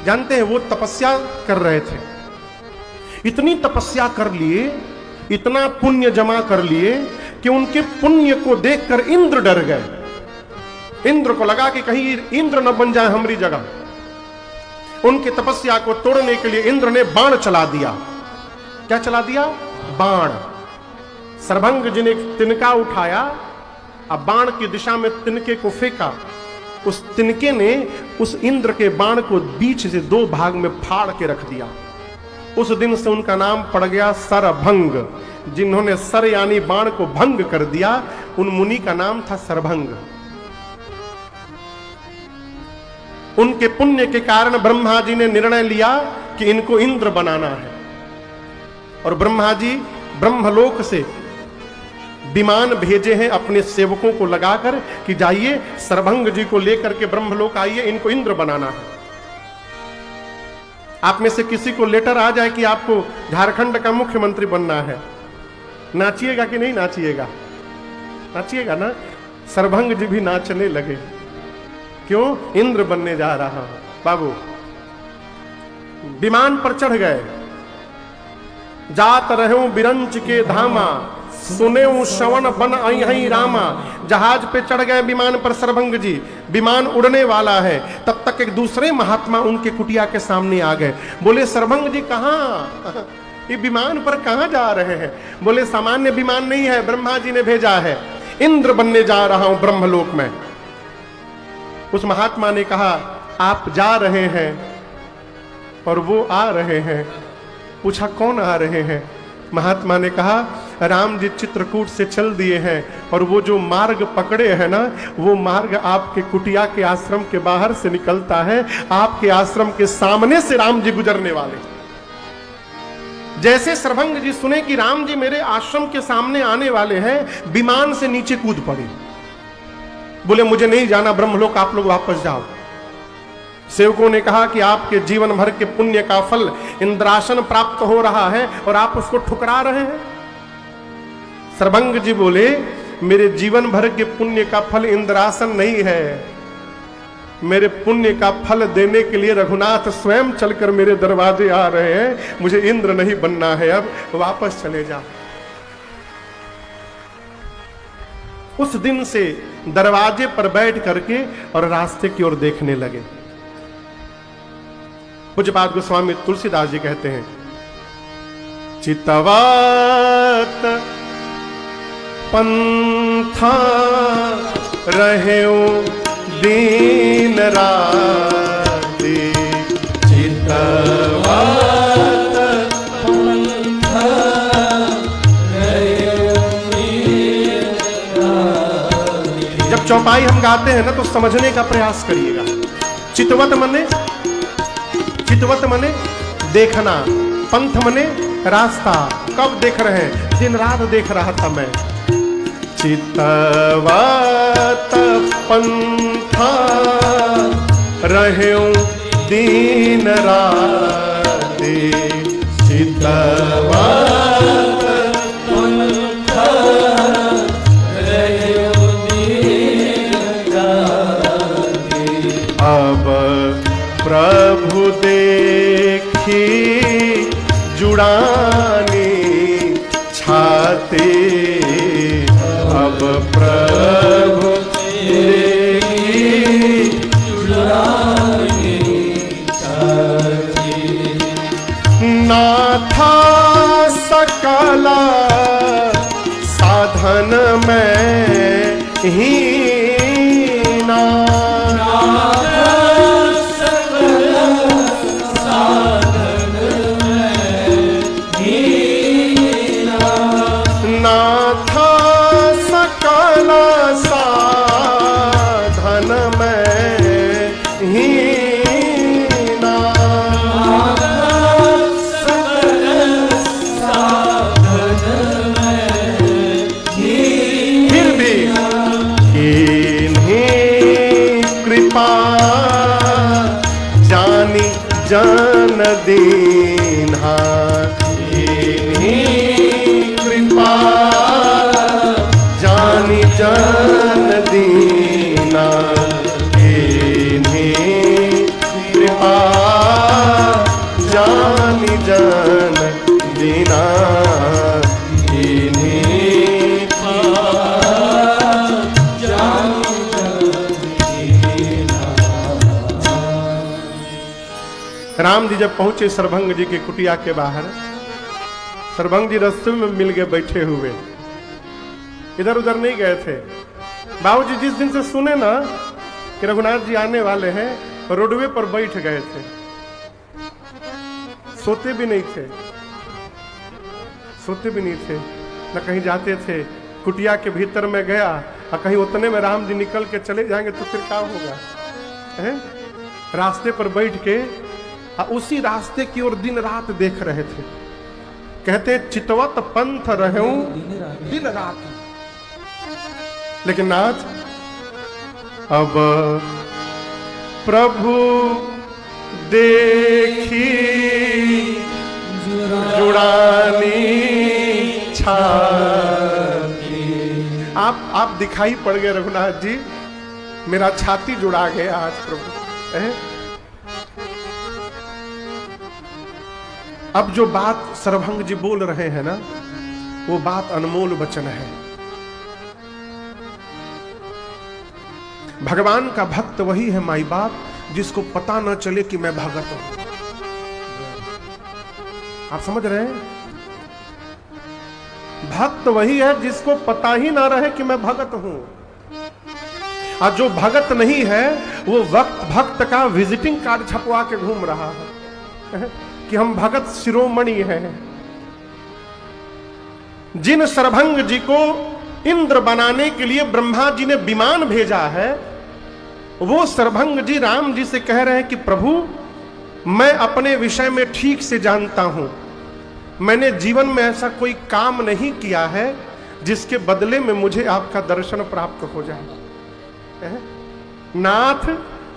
जानते हैं, वो तपस्या कर रहे थे, इतनी तपस्या कर लिए, इतना पुण्य जमा कर लिए कि उनके पुण्य को देखकर इंद्र डर गए। इंद्र को लगा कि कहीं इंद्र न बन जाए हमारी जगह। उनकी तपस्या को तोड़ने के लिए इंद्र ने बाण चला दिया। क्या चला दिया? बाण। सरभंग जी ने तिनका उठाया, अब बाण की दिशा में तिनके को फेंका। उस तिनके ने उस इंद्र के बाण को बीच से 2 भाग में फाड़ के रख दिया। उस दिन से उनका नाम पड़ गया सरभंग। जिन्होंने सर यानी बाण को भंग कर दिया, उन मुनि का नाम था सरभंग। उनके पुण्य के कारण ब्रह्मा जी ने निर्णय लिया कि इनको इंद्र बनाना है, और ब्रह्मा जी ब्रह्मलोक से विमान भेजे हैं अपने सेवकों को लगाकर कि जाइए सरभंग जी को लेकर के ब्रह्मलोक आइए, इनको इंद्र बनाना है। आप में से किसी को लेटर आ जाए कि आपको झारखंड का मुख्यमंत्री बनना है, नाचिएगा कि नहीं नाचिएगा? नाचिएगा ना। सरभंग जी भी नाचने लगे। क्यों? इंद्र बनने जा रहा हूं बाबू। विमान पर चढ़ गए। जात रहूं बिरंच के धामा, सुने श्रवण बन आई रामा। जहाज पे चढ़ गए विमान पर सरभंग जी, विमान उड़ने वाला है। तब तक एक दूसरे महात्मा उनके कुटिया के सामने आ गए। बोले सरभंग जी कहाँ? ये विमान पर कहाँ जा रहे हैं? बोले सामान्य विमान नहीं है, ब्रह्मा जी ने भेजा है, इंद्र बनने जा रहा हूं ब्रह्मलोक में। उस महात्मा ने कहा आप जा रहे हैं और वो आ रहे हैं। पूछा कौन आ रहे हैं? महात्मा ने कहा राम जी चित्रकूट से चल दिए हैं, और वो जो मार्ग पकड़े हैं ना, वो मार्ग आपके कुटिया के आश्रम के बाहर से निकलता है। आपके आश्रम के सामने से राम जी गुजरने वाले। जैसे सरभंग जी सुने कि राम जी मेरे आश्रम के सामने आने वाले हैं, विमान से नीचे कूद पड़े। बोले मुझे नहीं जाना ब्रह्मलोक, आप लोग वापस जाओ। सेवकों ने कहा कि आपके जीवन भर के पुण्य का फल इंद्रासन प्राप्त हो रहा है और आप उसको ठुकरा रहे हैं। सरभंग जी बोले मेरे जीवन भर के पुण्य का फल इंद्रासन नहीं है, मेरे पुण्य का फल देने के लिए रघुनाथ स्वयं चलकर मेरे दरवाजे आ रहे हैं। मुझे इंद्र नहीं बनना है, अब वापस चले जा। उस दिन से दरवाजे पर बैठ करके और रास्ते की ओर देखने लगे। पूज्यपाद गोस्वामी तुलसीदास जी कहते हैं, चितवत पंथा रहेऊ दीन राती, चितवत पंथा रहेऊ दीन राती। जब चौपाई हम गाते हैं ना तो समझने का प्रयास करिएगा। चितवत मने देखना, पंथ मने रास्ता। कब देख रहे हैं? दिन रात देख रहा था मैं। चितवत पंथा रहेऊ दीन राती, चितवत पंथा रहेऊ दीन राती। अब प्रभु देखी जुड़ानी छाती, अब प्रभु देखी जुड़ानी छाती। नाथा सकला साधन में हीना, जन दीन्हा, कृपा जानी जन दीना, कृपा जानी जन दीना, राम जी जब पहुंचे सरभंग जी की कुटिया के बाहर, सरभंग जी रास्ते में मिल गए बैठे हुए, इधर उधर नहीं गए थे। बाबूजी जिस दिन से सुने ना कि रघुनाथ जी आने वाले हैं, रोडवे पर बैठ गए थे, सोते भी नहीं थे, न कहीं जाते थे। कुटिया के भीतर में गया और कहीं उतने में राम जी निकल के चले जाएंगे तो फिर क्या होगा? रास्ते पर बैठ के उसी रास्ते की ओर दिन रात देख रहे थे। कहते चितवत पंथ रहेऊ दिन रात। लेकिन नाथ अब प्रभु देखी जुड़ानी छाती। आप दिखाई पड़ गए रघुनाथ जी, मेरा छाती जुड़ा गया आज प्रभु। अब जो बात सरभंग जी बोल रहे हैं ना, वो बात अनमोल वचन है। भगवान का भक्त वही है माई बाप जिसको पता न चले कि मैं भगत हूं। आप समझ रहे हैं? भक्त वही है जिसको पता ही ना रहे कि मैं भगत हूं। और जो भगत नहीं है वो भक्त का विजिटिंग कार्ड छपवा के घूम रहा है कि हम भगत शिरोमणि हैं। जिन सरभंग जी को इंद्र बनाने के लिए ब्रह्मा जी ने विमान भेजा है, वो सरभंग जी राम जी से कह रहे हैं कि प्रभु मैं अपने विषय में ठीक से जानता हूं, मैंने जीवन में ऐसा कोई काम नहीं किया है जिसके बदले में मुझे आपका दर्शन प्राप्त हो जाए। नाथ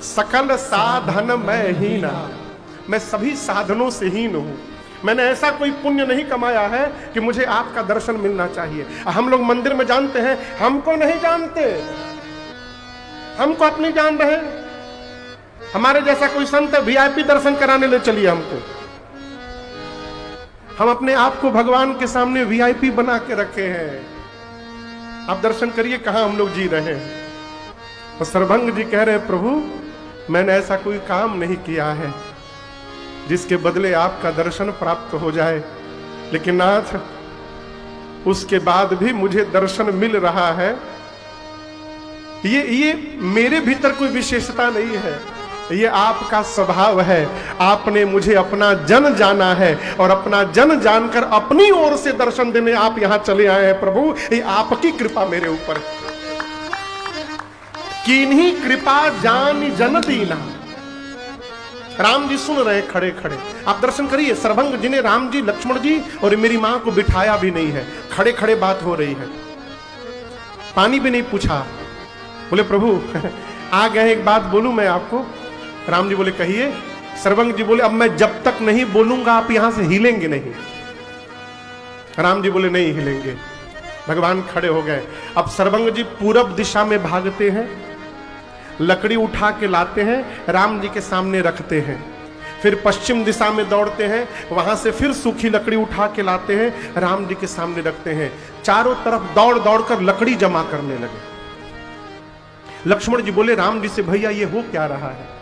सकल साधन में हीना, मैं सभी साधनों से हीन हूं। मैंने ऐसा कोई पुण्य नहीं कमाया है कि मुझे आपका दर्शन मिलना चाहिए। हम लोग मंदिर में जानते हैं, हमको नहीं जानते, हमको अपनी जान रहे। हमारे जैसा कोई संत वीआईपी दर्शन कराने ले चलिए हमको। हम अपने आप को भगवान के सामने वीआईपी बना के रखे हैं। आप दर्शन करिए कहां हम लोग जी रहे हैं। और सरभंग जी कह रहे हैं प्रभु मैंने ऐसा कोई काम नहीं किया है जिसके बदले आपका दर्शन प्राप्त हो जाए। लेकिन नाथ, उसके बाद भी मुझे दर्शन मिल रहा है, ये मेरे भीतर कोई विशेषता नहीं है, ये आपका स्वभाव है। आपने मुझे अपना जन जाना है और अपना जन जानकर अपनी ओर से दर्शन देने आप यहां चले आए हैं। प्रभु, ये आपकी कृपा मेरे ऊपर। किन्हीं कृपा जान जन दीना। राम जी सुन रहे खड़े खड़े, आप दर्शन करिए। सर्वभंग जी ने राम जी, लक्ष्मण जी और मेरी मां को बिठाया भी नहीं है, खड़े खड़े बात हो रही है, पानी भी नहीं पूछा। बोले प्रभु आ गए, एक बात बोलूं मैं आपको। राम जी बोले कहिए। सर्वभंग जी बोले अब मैं जब तक नहीं बोलूंगा आप यहां से हिलेंगे नहीं। राम जी बोले नहीं हिलेंगे। भगवान खड़े हो गए। अब सर्वभंग जी पूरब दिशा में भागते हैं, लकड़ी उठा के लाते हैं, राम जी के सामने रखते हैं। फिर पश्चिम दिशा में दौड़ते हैं, वहां से फिर सूखी लकड़ी उठा के लाते हैं, राम जी के सामने रखते हैं। चारों तरफ दौड़ दौड़ कर लकड़ी जमा करने लगे। लक्ष्मण जी बोले राम जी से, भैया ये हो क्या रहा है?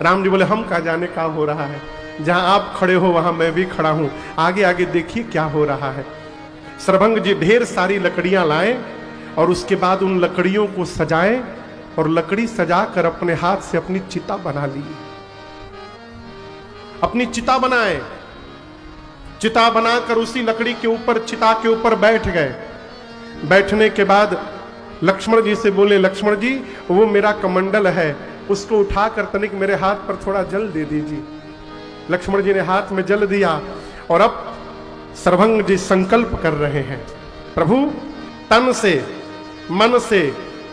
राम जी बोले हम कहाँ जाने क्या हो रहा है, जहां आप खड़े हो वहां मैं भी खड़ा हूं, आगे आगे देखिए क्या हो रहा है। सर्वभंग जी ढेर सारी लकड़ियां लाए और उसके बाद उन लकड़ियों को सजाए और लकड़ी सजाकर अपने हाथ से अपनी चिता बना ली। अपनी चिता बनाए, चिता बनाकर उसी लकड़ी के ऊपर, चिता के ऊपर बैठ गए। बैठने के बाद लक्ष्मण जी से बोले, लक्ष्मण जी वो मेरा कमंडल है, उसको उठाकर तनिक मेरे हाथ पर थोड़ा जल दे दीजिए। लक्ष्मण जी ने हाथ में जल दिया और अब सर्वभंग जी संकल्प कर रहे हैं, प्रभु तन से, मन से,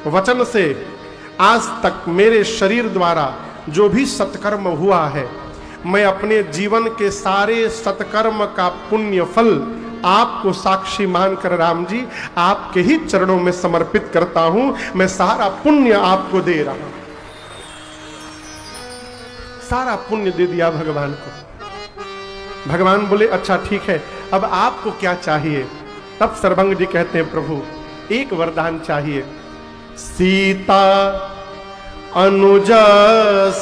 वचन से आज तक मेरे शरीर द्वारा जो भी सत्कर्म हुआ है, मैं अपने जीवन के सारे सत्कर्म का पुण्य फल आपको साक्षी मानकर राम जी आपके ही चरणों में समर्पित करता हूं। मैं सारा पुण्य आपको दे रहा हूं। सारा पुण्य दे दिया भगवान को। भगवान बोले अच्छा ठीक है, अब आपको क्या चाहिए? तब सर्वभंग जी कहते हैं प्रभु एक वरदान चाहिए। सीता अनुज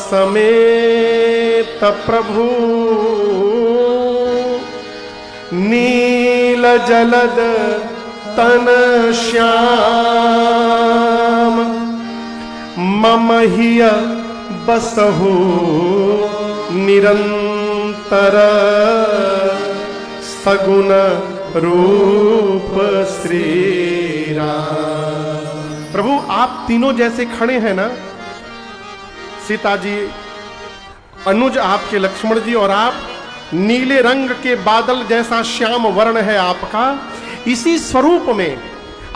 समेत प्रभु नील जलद तन श्याम मम हिय बसहु निरंतर सगुण रूप श्री राम। प्रभु आप तीनों जैसे खड़े हैं ना, सीता जी, अनुज आपके लक्ष्मण जी और आप, नीले रंग के बादल जैसा श्याम वर्ण है आपका, इसी स्वरूप में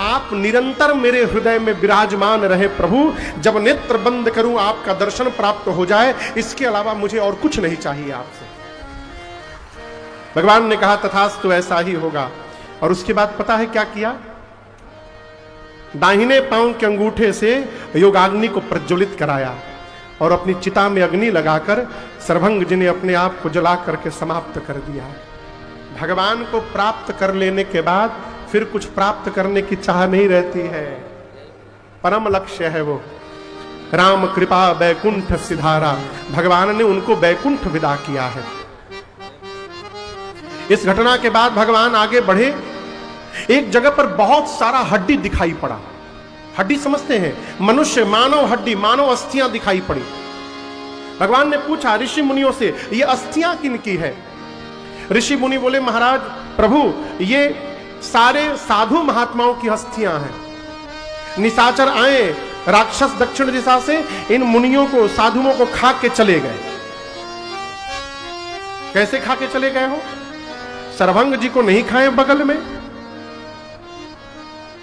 आप निरंतर मेरे हृदय में विराजमान रहे प्रभु। जब नेत्र बंद करूं आपका दर्शन प्राप्त हो जाए, इसके अलावा मुझे और कुछ नहीं चाहिए आपसे। भगवान ने कहा तथास्तु, ऐसा ही होगा। और उसके बाद पता है क्या किया? दाहिने पांव के अंगूठे से योगाग्नि को प्रज्वलित कराया और अपनी चिता में अग्नि लगाकर सर्वभंग जी ने अपने आप को जला करके समाप्त कर दिया। भगवान को प्राप्त कर लेने के बाद फिर कुछ प्राप्त करने की चाह नहीं रहती है। परम लक्ष्य है वो। राम कृपा बैकुंठ सिधारा, भगवान ने उनको बैकुंठ विदा किया है। इस घटना के बाद भगवान आगे बढ़े। एक जगह पर बहुत सारा हड्डी दिखाई पड़ा। हड्डी समझते हैं, मनुष्य, मानव हड्डी, मानव अस्थियां दिखाई पड़ी। भगवान ने पूछा ऋषि मुनियों से, ये अस्थियां किनकी है? ऋषि मुनि बोले महाराज प्रभु ये सारे साधु महात्माओं की अस्थियां हैं। निशाचर आए राक्षस दक्षिण दिशा से, इन मुनियों को, साधुओं को खा के चले गए। कैसे खा के चले गए हो? सर्वभंग जी को नहीं खाए बगल में,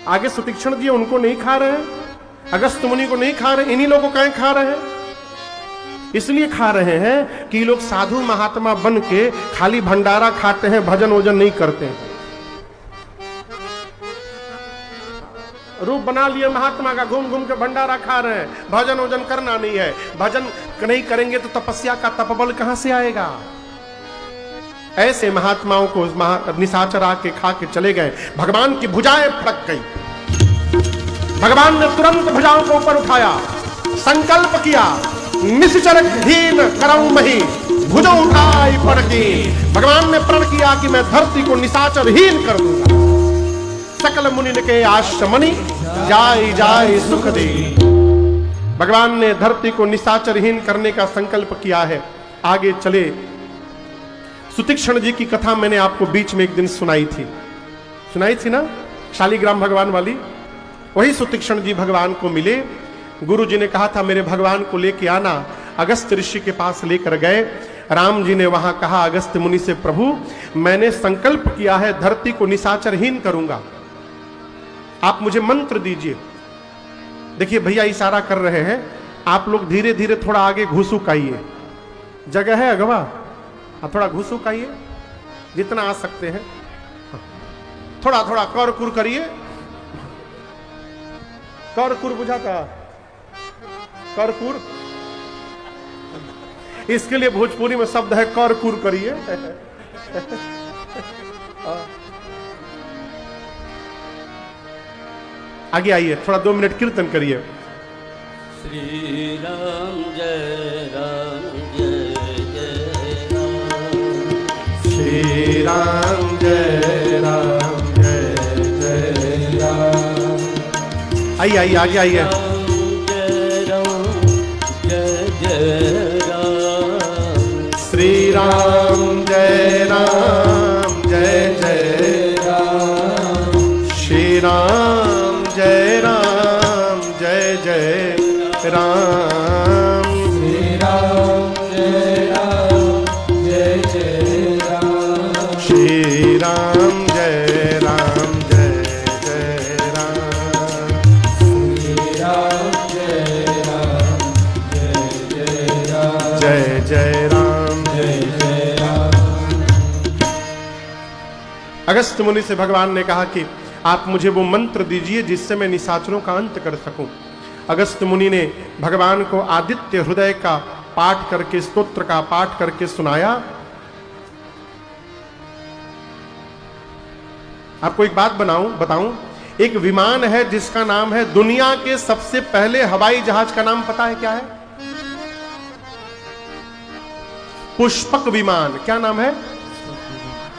आगे सुतीक्ष्ण जी उनको नहीं खा रहे हैं, अगस्त मुनि को नहीं खा रहे, इन्हीं लोगों को खा रहे हैं। इसलिए खा रहे हैं कि लोग साधु महात्मा बन के खाली भंडारा खाते हैं, भजन वोजन नहीं करते हैं। रूप बना लिए महात्मा का, घूम घूम के भंडारा खा रहे हैं, भजन वोजन करना नहीं है। भजन नहीं करेंगे तो तपस्या का तपबल कहां से आएगा? ऐसे महात्माओं को निशाचर आके खा के चले गए। भगवान की भुजाएं फड़क गई। भगवान ने तुरंत भुजाओं को ऊपर उठाया, संकल्प किया, निश्चर हीन करऊं मही भुजों उठाई पण की। भगवान ने प्रण किया कि मैं धरती को निशाचरहीन कर दूंगा। सकल मुनि के आश्रमणि जाय जाय सुख दे। भगवान ने धरती को निशाचरहीन करने का संकल्प किया है। आगे चले। सुतीक्षण जी की कथा मैंने आपको बीच में एक दिन सुनाई थी ना, शालिग्राम भगवान वाली। वही सुतीक्षण जी भगवान को मिले। गुरु जी ने कहा था मेरे भगवान को लेके आना। अगस्त ऋषि के पास लेकर गए। राम जी ने वहां कहा अगस्त मुनि से, प्रभु मैंने संकल्प किया है धरती को निशाचरहीन करूंगा, आप मुझे मंत्र दीजिए। देखिए भैया इशारा कर रहे हैं, आप लोग धीरे धीरे थोड़ा आगे घुसूक आइए, जगह है अगवा, आप थोड़ा घुसूक आइए जितना आ सकते हैं। थोड़ा थोड़ा कर कुर करिए। कर कुर बुझाता, कर कुर, इसके लिए भोजपुरी में शब्द है कर कुर करिए। आगे आइए, थोड़ा 2 मिनट कीर्तन करिए। श्री राम जय राम, श्री राम जय राम जय राम। आइए आइए आगे आइए। श्री राम जय राम जय राम। श्री राम जय राम जय राम। श्री राम जय राम जय राम। श्री राम जय राम जय राम। श्री राम जय राम जय राम। अगस्त मुनि से भगवान ने कहा कि आप मुझे वो मंत्र दीजिए जिससे मैं निशाचरों का अंत कर सकूं। अगस्त मुनि ने भगवान को आदित्य हृदय का पाठ करके, स्तोत्र का पाठ करके सुनाया। आपको एक बात बताऊं, एक विमान है जिसका नाम है, दुनिया के सबसे पहले हवाई जहाज का नाम पता है क्या है? पुष्पक विमान। क्या नाम है?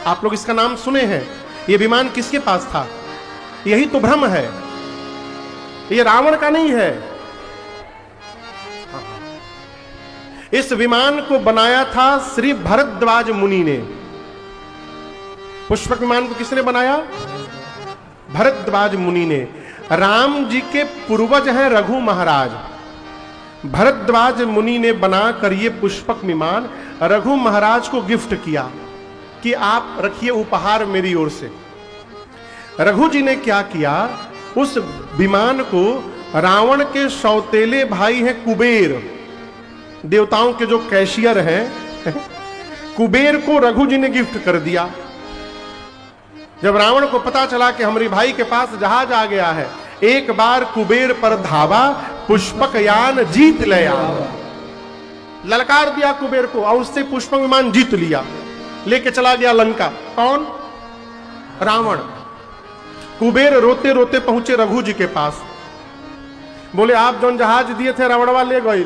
आप लोग इसका नाम सुने हैं। यह विमान किसके पास था? यही तो भ्रम है, यह रावण का नहीं है। इस विमान को बनाया था श्री भरद्वाज मुनि ने। पुष्पक विमान को किसने बनाया? भरद्वाज मुनि ने। राम जी के पूर्वज हैं रघु महाराज। भरद्वाज मुनि ने बनाकर ये पुष्पक विमान रघु महाराज को गिफ्ट किया कि आप रखिए उपहार मेरी ओर से। रघु जी ने क्या किया, उस विमान को रावण के सौतेले भाई हैं कुबेर, देवताओं के जो कैशियर हैं, कुबेर को रघु जी ने गिफ्ट कर दिया। जब रावण को पता चला कि हमारे भाई के पास जहाज आ गया है, एक बार कुबेर पर धावा, पुष्पक यान जीत लिया। ललकार दिया कुबेर को और उससे पुष्पक विमान जीत लिया, लेके चला गया लंका। कौन? रावण। कुबेर रोते रोते पहुंचे रघु जी के पास, बोले आप जो जहाज दिए थे रावणवा ले गई,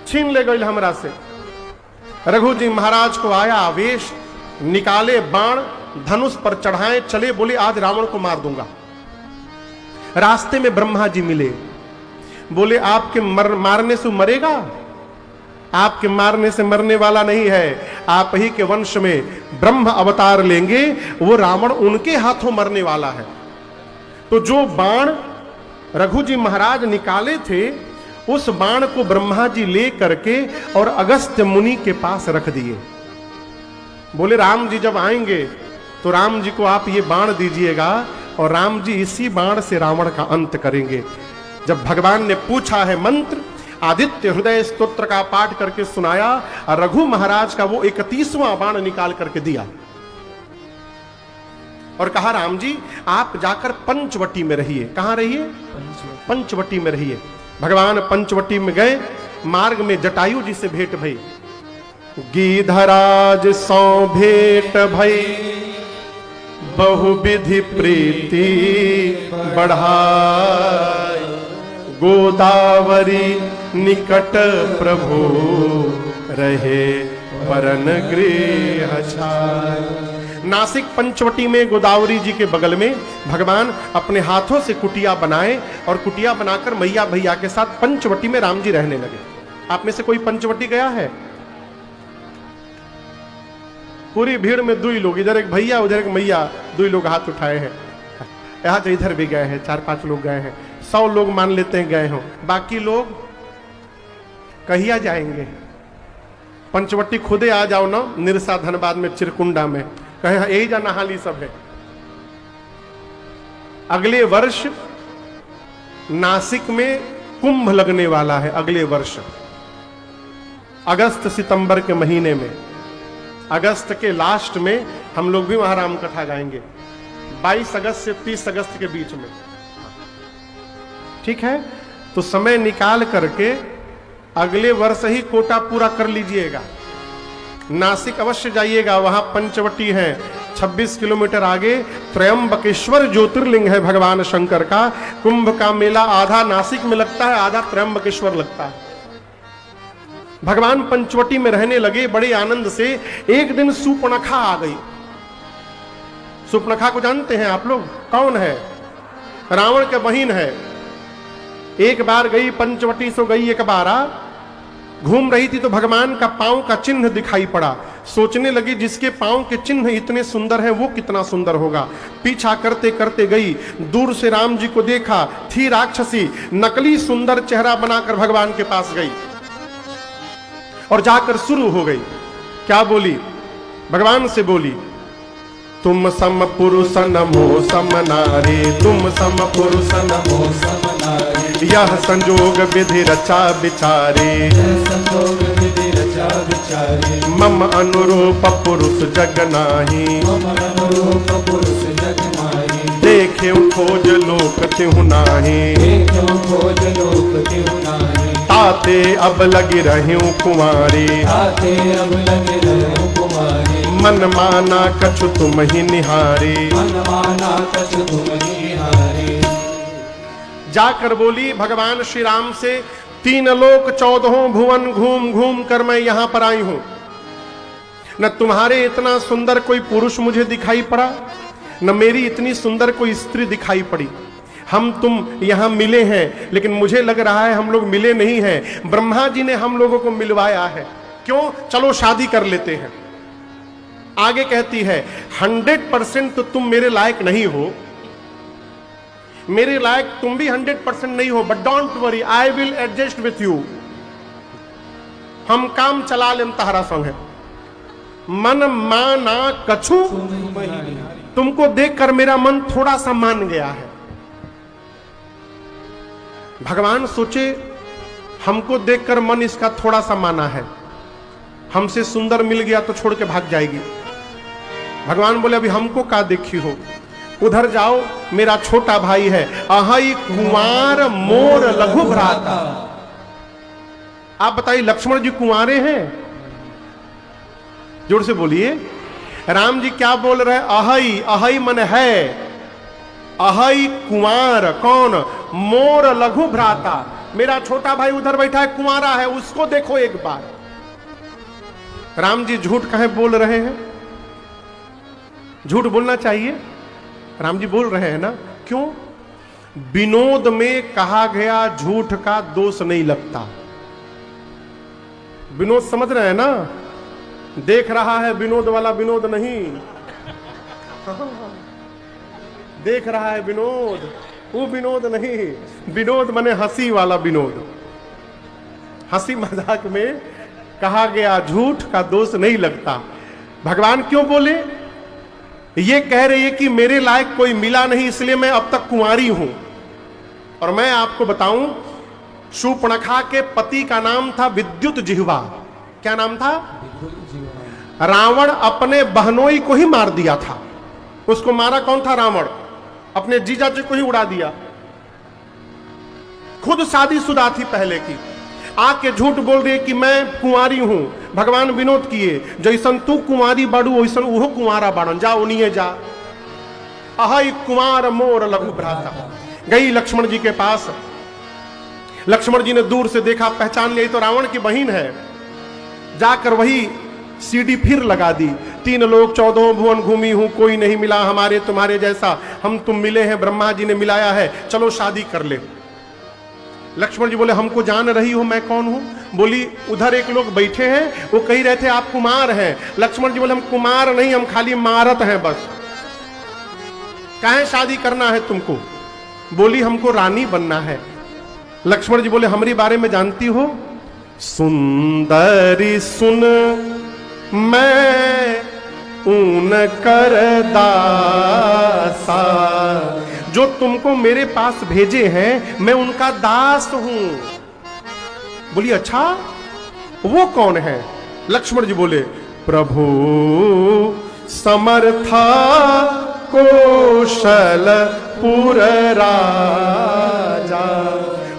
छीन ले गई हमरा से। रघु जी महाराज को आया आवेश, निकाले बाण, धनुष पर चढ़ाए चले, बोले आज रावण को मार दूंगा। रास्ते में ब्रह्मा जी मिले, बोले आपके मारने से मरेगा? आपके मारने से मरने वाला नहीं है, आप ही के वंश में ब्रह्म अवतार लेंगे, वो रावण उनके हाथों मरने वाला है। तो जो बाण रघु जी महाराज निकाले थे, उस बाण को ब्रह्मा जी ले करके और अगस्त्य मुनि के पास रख दिए। बोले राम जी जब आएंगे तो राम जी को आप ये बाण दीजिएगा और राम जी इसी बाण से रावण का अंत करेंगे। जब भगवान ने पूछा है मंत्र, आदित्य हृदय स्तोत्र का पाठ करके सुनाया, रघु महाराज का वो 31वां बाण निकाल करके दिया और कहा राम जी आप जाकर पंचवटी में रहिए। कहां रहिए? पंचवटी में रहिए। भगवान पंचवटी में गए, मार्ग में जटायु जी से भेंट भई। गीधराज सौ भेंट भई, बहुविधि प्रीति बढ़ाई, गोदावरी निकट प्रभु रहे परन गृह छाय। नासिक पंचवटी में गोदावरी जी के बगल में भगवान अपने हाथों से कुटिया बनाए और कुटिया बनाकर मैया भैया के साथ पंचवटी में राम जी रहने लगे। आप में से कोई पंचवटी गया है? पूरी भीड़ में दुई लोग, इधर एक भैया उधर एक मैया, दुई लोग हाथ उठाए हैं। यहाँ तो इधर भी गए हैं, 4-5 लोग गए हैं। 100 लोग मान लेते हैं गए हों, बाकी लोग कहिया जाएंगे? पंचवटी खुदे आ जाओ ना, निरसा धनबाद में चिरकुंडा में, कहे यही जा नहाली सब है। अगले वर्ष नासिक में कुंभ लगने वाला है। अगले वर्ष अगस्त सितंबर के महीने में, अगस्त के लास्ट में हम लोग भी वहां राम कथा गाएंगे, 22 अगस्त से 30 अगस्त के बीच में। ठीक है, तो समय निकाल करके अगले वर्ष ही कोटा पूरा कर लीजिएगा। नासिक अवश्य जाइएगा, वहां पंचवटी है। 26 किलोमीटर आगे त्रयंबकेश्वर ज्योतिर्लिंग है भगवान शंकर का। कुंभ का मेला आधा नासिक में लगता है, आधा त्रयंबकेश्वर लगता है। भगवान पंचवटी में रहने लगे बड़े आनंद से। एक दिन सूर्पणखा आ गई। सूर्पणखा को जानते हैं आप लोग? कौन है? रावण के बहन है। एक बार गई पंचवटी सो गई, एक बार घूम रही थी तो भगवान का पांव का चिन्ह दिखाई पड़ा। सोचने लगी जिसके पांव के चिन्ह इतने सुंदर हैं वो कितना सुंदर होगा। पीछा करते करते गई, दूर से राम जी को देखा, थी राक्षसी, नकली सुंदर चेहरा बनाकर भगवान के पास गई और जाकर शुरू हो गई। क्या बोली? भगवान से बोली, तुम सम पुरुष नमो सम नारी, तुम सम पुरुष नमो सम नारी, यह संजोग विधि रचा विचारे, संजोग विधि रचा विचारे, मम अनुरूप पुरुष जग नाही, मम अनुरूप पुरुष जग नाही, देखे खोज लोक तिहु नाही, देखे खोज लोक तिहु नाही, ताते अब लगी रहूं कुंवारी, ताते अब लगी रहूं कुंवारी, मन माना कछु तुम ही निहारी, मन माना कछु तुम ही निहारी। जाकर बोली भगवान श्री राम से, 3 लोक 14 भुवन घूम घूम कर मैं यहां पर आई हूं। न तुम्हारे इतना सुंदर कोई पुरुष मुझे दिखाई पड़ा, न मेरी इतनी सुंदर कोई स्त्री दिखाई पड़ी। हम तुम यहां मिले हैं, लेकिन मुझे लग रहा है हम लोग मिले नहीं हैं। ब्रह्मा जी ने हम लोगों को मिलवाया है। क्यों? चलो शादी कर लेते हैं। आगे कहती है, 100% तो तुम मेरे लायक नहीं हो, मेरे लायक तुम भी 100% नहीं हो, but don't worry, I will adjust with you. हम काम चला लेम तहरा संग है। मन माना कछु, तुमको देखकर मेरा मन थोड़ा सा मान गया है। भगवान सोचे हमको देखकर मन इसका थोड़ा सा माना है, हमसे सुंदर मिल गया तो छोड़ के भाग जाएगी। भगवान बोले अभी हमको का देखी हो, उधर जाओ, मेरा छोटा भाई है, अहई कुंवार मोर लघु भ्राता। आप बताइए लक्ष्मण जी कुंवारे हैं? जोर से बोलिए। राम जी क्या बोल रहे? अहई, अहई मन है, अहई कुंवार। कौन? मोर लघु भ्राता, मेरा छोटा भाई उधर बैठा है, कुंवारा है, उसको देखो एक बार। राम जी झूठ कहे बोल रहे हैं? झूठ बोलना चाहिए? राम जी बोल रहे हैं ना। क्यों? विनोद में कहा गया झूठ का दोष नहीं लगता। विनोद समझ रहे हैं ना? देख रहा है विनोद वाला विनोद नहीं, देख रहा है विनोद, वो विनोद नहीं। विनोद माने हंसी वाला विनोद। हंसी मजाक में कहा गया झूठ का दोष नहीं लगता। भगवान क्यों बोले? ये कह रही है कि मेरे लायक कोई मिला नहीं, इसलिए मैं अब तक कुंवारी हूं। और मैं आपको बताऊं, शूर्पणखा के पति का नाम था विद्युत जिह्वा। क्या नाम था? रावण अपने बहनोई को ही मार दिया था। उसको मारा कौन था? रावण। अपने जीजा जी को ही उड़ा दिया। खुद शादीशुदा थी पहले की, आके झूठ बोल रही कि मैं कुंवारी हूं। भगवान विनोद किए, जैसन तू कुंवारी बाड़ू वैसन उहो कुंवारा बाड़न, जा उनिए जा। अहई कुंवार मोर लघु भ्राता। गई लक्ष्मण जी के पास। लक्ष्मण जी ने दूर से देखा, पहचान लिया तो रावण की बहन है। जाकर वही सीडी फिर लगा दी। 3 लोग 14 भुवन घूमी हूं, कोई नहीं मिला हमारे तुम्हारे जैसा, हम तुम मिले हैं, ब्रह्मा जी ने मिलाया है, चलो शादी कर ले। लक्ष्मण जी बोले हमको जान रही हो मैं कौन हूं? बोली उधर एक लोग बैठे हैं, वो कह रहे थे आप कुमार हैं। लक्ष्मण जी बोले हम कुमार नहीं, हम खाली मारत हैं बस। काहे शादी करना है तुमको? बोली हमको रानी बनना है। लक्ष्मण जी बोले हमारी बारे में जानती हो? सुंदरी सुन मैं ऊन कर दासा, जो तुमको मेरे पास भेजे हैं मैं उनका दास हूं। बोली अच्छा वो कौन है? लक्ष्मण जी बोले प्रभु समर्था कौशलपुर राजा।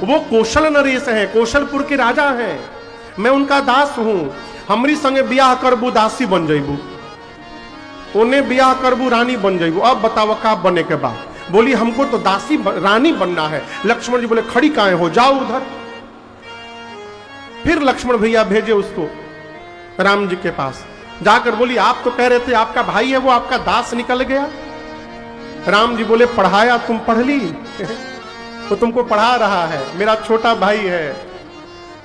वो कौशल नरेश है, कौशलपुर के राजा हैं, मैं उनका दास हूं। हमरी संगे ब्याह करबू दासी बन जइबू, उन्हें ब्याह करबू रानी बन जइबू। अब बताओ का बने के बाद? बोली हमको तो दासी रानी बनना है। लक्ष्मण जी बोले खड़ी काहे हो, जाओ उधर। फिर लक्ष्मण भैया भेजे उसको राम जी के पास, जाकर बोली आप तो कह रहे थे आपका भाई है, वो आपका दास निकल गया। राम जी बोले पढ़ाया तुम पढ़ ली तो तुमको पढ़ा रहा है, मेरा छोटा भाई है,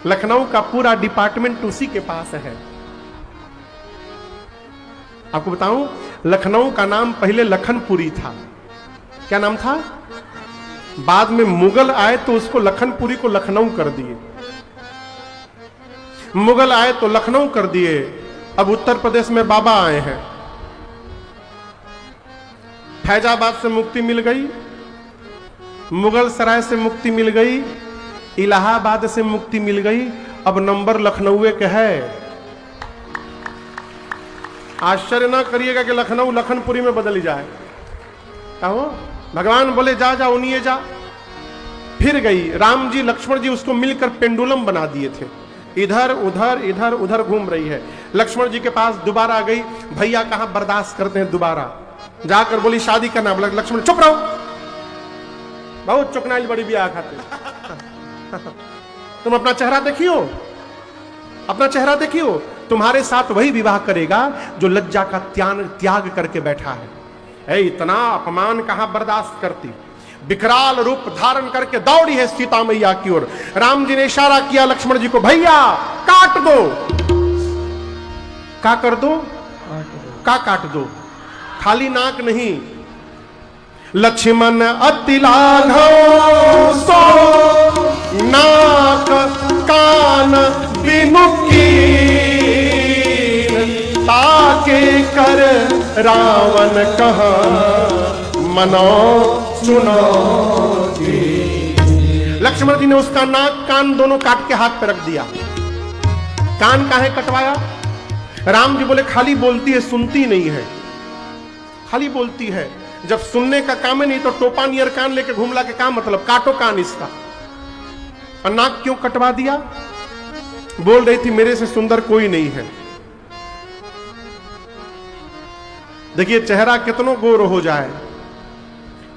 लखनऊ का पूरा डिपार्टमेंट उसी के पास है। आपको बताऊं लखनऊ का नाम पहले लखनपुरी था। क्या नाम था? बाद में मुगल आए तो उसको लखनपुरी को लखनऊ कर दिए। मुगल आए तो लखनऊ कर दिए। अब उत्तर प्रदेश में बाबा आए हैं। फैजाबाद से मुक्ति मिल गई, मुगल सराय से मुक्ति मिल गई, इलाहाबाद से मुक्ति मिल गई, अब नंबर लखनऊ के है। आश्चर्य ना करिएगा कि लखनऊ लखनपुरी में बदल जाए। कहो भगवान बोले जा जा उन्हीं जा। फिर गई। राम जी लक्ष्मण जी उसको मिलकर पेंडुलम बना दिए थे, इधर उधर इधर उधर घूम रही है। लक्ष्मण जी के पास दोबारा गई, भैया कहां बर्दाश्त करते हैं दोबारा। जाकर बोली शादी करना। बोला लक्ष्मण चुप रहो, बहुत चुकनाइल बड़ी ब्याह खाते तुम अपना चेहरा देखियो, अपना चेहरा देखियो। तुम्हारे साथ वही विवाह करेगा जो लज्जा का त्याग करके बैठा है। इतना अपमान कहां बर्दाश्त करती। विकराल रूप धारण करके दौड़ी है सीता मैया की ओर। राम जी ने इशारा किया लक्ष्मण जी को, भैया काट दो। का कर दो? का काट दो, खाली नाक नहीं। लक्ष्मण अति लाघव सो नाक कान बिनु ताके कर रावण कहा मनो सुनो। लक्ष्मण जी ने उसका नाक कान दोनों काट के हाथ पे रख दिया। कान काहे कटवाया? राम जी बोले खाली बोलती है सुनती नहीं है, खाली बोलती है। जब सुनने का काम है नहीं तो टोपा नियर कान लेके घूमला के काम मतलब, काटो कान इसका। और नाक क्यों कटवा दिया? बोल रही थी मेरे से सुंदर कोई नहीं है। देखिए चेहरा कितनो गोर हो जाए,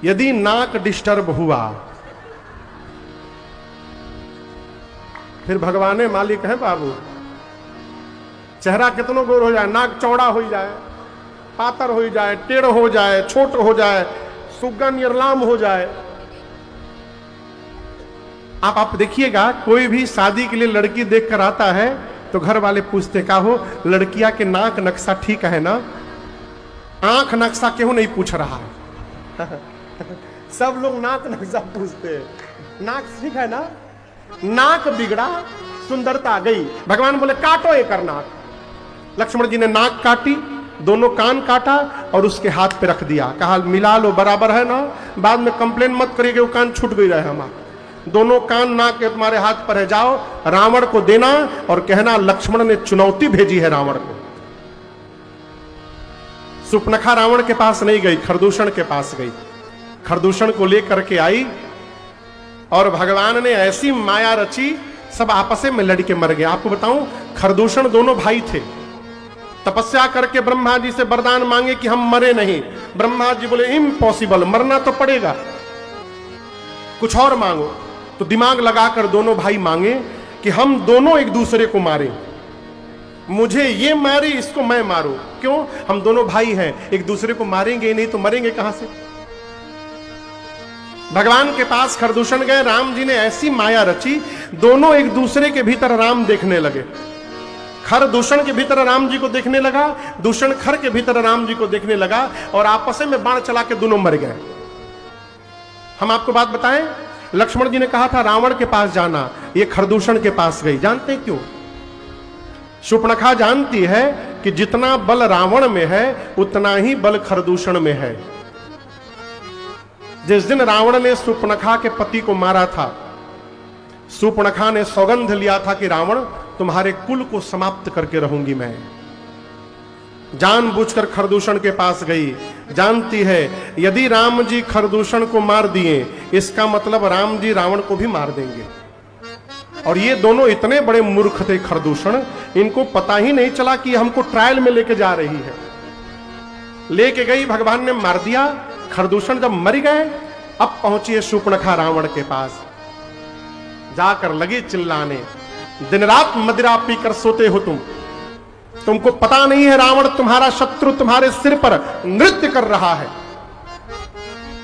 यदि नाक डिस्टर्ब हुआ फिर भगवाने मालिक है बाबू। चेहरा कितनो गोर हो जाए, नाक चौड़ा हो जाए, पातर हो जाए, टेढ़ हो जाए, छोट हो जाए, सुग्गा निर्लाम हो जाए। आप देखिएगा कोई भी शादी के लिए लड़की देखकर आता है तो घर वाले पूछते का हो लड़कियां के नाक नक्शा ठीक है ना? आंख नक्शा क्यों नहीं पूछ रहा है सब लोग नाक नक्शा पूछते हैं। नाक ठीक है ना? नाक बिगड़ा सुंदरता गई। भगवान बोले काटो एक नाक। लक्ष्मण जी ने नाक काटी, दोनों कान काटा और उसके हाथ पे रख दिया। कहा मिला लो बराबर है ना, बाद में कंप्लेन मत करिए कि वो कान छूट गई रहे हमारा। दोनों कान नाक के तुम्हारे हाथ पर है, जाओ रावण को देना और कहना लक्ष्मण ने चुनौती भेजी है रावण को। सुपनखा रावण के पास नहीं गई, खरदूषण के पास गई। खरदूषण को लेकर के आई और भगवान ने ऐसी माया रची सब आपस में लड़के मर गए। आपको बताऊं खरदूषण दोनों भाई थे। तपस्या करके ब्रह्मा जी से वरदान मांगे कि हम मरे नहीं। ब्रह्मा जी बोले इम्पॉसिबल, मरना तो पड़ेगा, कुछ और मांगो। तो दिमाग लगाकर दोनों भाई मांगे कि हम दोनों एक दूसरे को मारें। मुझे ये मारी, इसको मैं मारूं, क्यों? हम दोनों भाई हैं, एक दूसरे को मारेंगे ही नहीं तो मरेंगे कहां से? भगवान के पास खरदूषण गए, राम जी ने ऐसी माया रची, दोनों एक दूसरे के भीतर राम देखने लगे। खर दूषण के भीतर राम जी को देखने लगा, दूषण खर के भीतर राम जी को देखने लगा, और आपस में बाण चला के दोनों मर गए। हम आपको बात बताएं, लक्ष्मण जी ने कहा था रावण के पास जाना, ये खरदूषण के पास गई। जानते हैं क्यों? शूर्पणखा जानती है कि जितना बल रावण में है उतना ही बल खरदूषण में है। जिस दिन रावण ने शूर्पणखा के पति को मारा था, शूर्पणखा ने सौगंध लिया था कि रावण तुम्हारे कुल को समाप्त करके रहूंगी मैं। जानबूझकर खरदूषण के पास गई, जानती है यदि राम जी खरदूषण को मार दिए इसका मतलब राम जी रावण को भी मार देंगे। और ये दोनों इतने बड़े मूर्ख थे खरदूषण, इनको पता ही नहीं चला कि हमको ट्रायल में लेके जा रही है। लेके गई, भगवान ने मार दिया। खरदूषण जब मर गए, अब पहुंची है शूर्पणखा रावण के पास, जाकर लगी चिल्लाने, दिन रात मदिरा पीकर सोते हो तुमको पता नहीं है रावण तुम्हारा शत्रु तुम्हारे सिर पर नृत्य कर रहा है।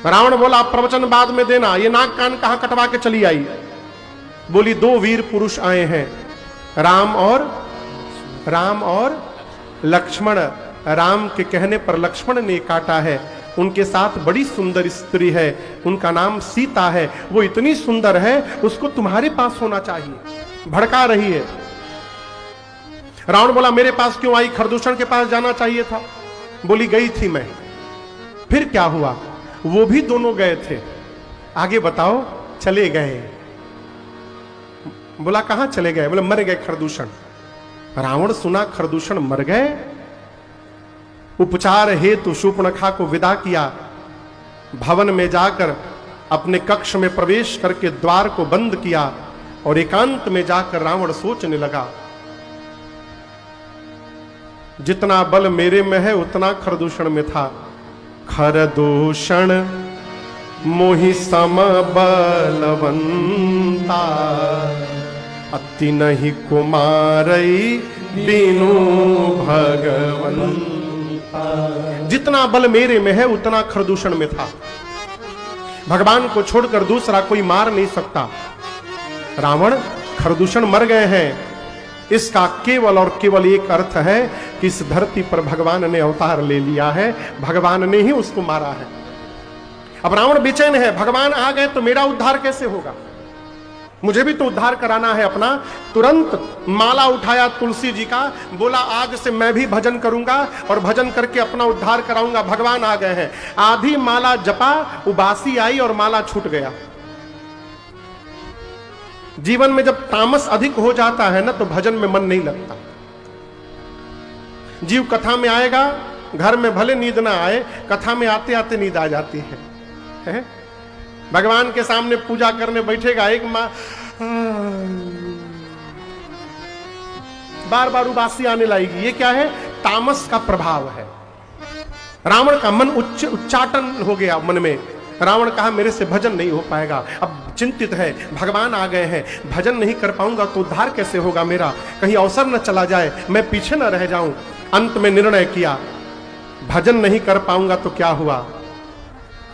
रावण बोला प्रवचन बाद में देना, ये नाक कान कहां कटवा के चली आई? बोली 2 वीर पुरुष आए हैं, राम और लक्ष्मण। राम के कहने पर लक्ष्मण ने काटा है, उनके साथ बड़ी सुंदर स्त्री है, उनका नाम सीता है, वो इतनी सुंदर है उसको तुम्हारे पास होना चाहिए। भड़का रही है। रावण बोला मेरे पास क्यों आई? खरदूषण के पास जाना चाहिए था। बोली गई थी मैं। फिर क्या हुआ? वो भी दोनों गए थे। आगे बताओ। चले गए। बोला कहां चले गए? बोले मर गए खरदूषण। रावण सुना खरदूषण मर गए, उपचार हेतु शूर्पणखा को विदा किया। भवन में जाकर अपने कक्ष में प्रवेश करके द्वार को बंद किया और एकांत में जाकर रावण सोचने लगा, जितना बल मेरे में है उतना खरदूषण में था। खरदूषण मोहि सम बलवंता, अति नहीं कुमारई दीनु भगवंता। जितना बल मेरे में है उतना खरदूषण में था। भगवान को छोड़कर दूसरा कोई मार नहीं सकता। रावण खरदूषण मर गए हैं, इसका केवल और केवल एक अर्थ है कि इस धरती पर भगवान ने अवतार ले लिया है, भगवान ने ही उसको मारा है। अब रावण बेचैन है, भगवान आ गए तो मेरा उद्धार कैसे होगा? मुझे भी तो उद्धार कराना है अपना। तुरंत माला उठाया तुलसी जी का, बोला आज से मैं भी भजन करूंगा और भजन करके अपना उद्धार कराऊंगा। भगवान आ गए हैं। आधी माला जपा, उबासी आई और माला छूट गया। जीवन में जब तामस अधिक हो जाता है ना तो भजन में मन नहीं लगता। जीव कथा में आएगा, घर में भले नींद ना आए, कथा में आते आते नींद आ जाती है? भगवान के सामने पूजा करने बैठेगा, एक माँ बार बार उबासी आने लगेगी। ये क्या है? तामस का प्रभाव है। रावण का मन उच्चाटन हो गया मन में। रावण कहा मेरे से भजन नहीं हो पाएगा। अब चिंतित है, भगवान आ गए हैं, भजन नहीं कर पाऊंगा तो उद्धार कैसे होगा मेरा? कहीं अवसर न चला जाए, मैं पीछे न रह जाऊं। अंत में निर्णय किया, भजन नहीं कर पाऊंगा तो क्या हुआ,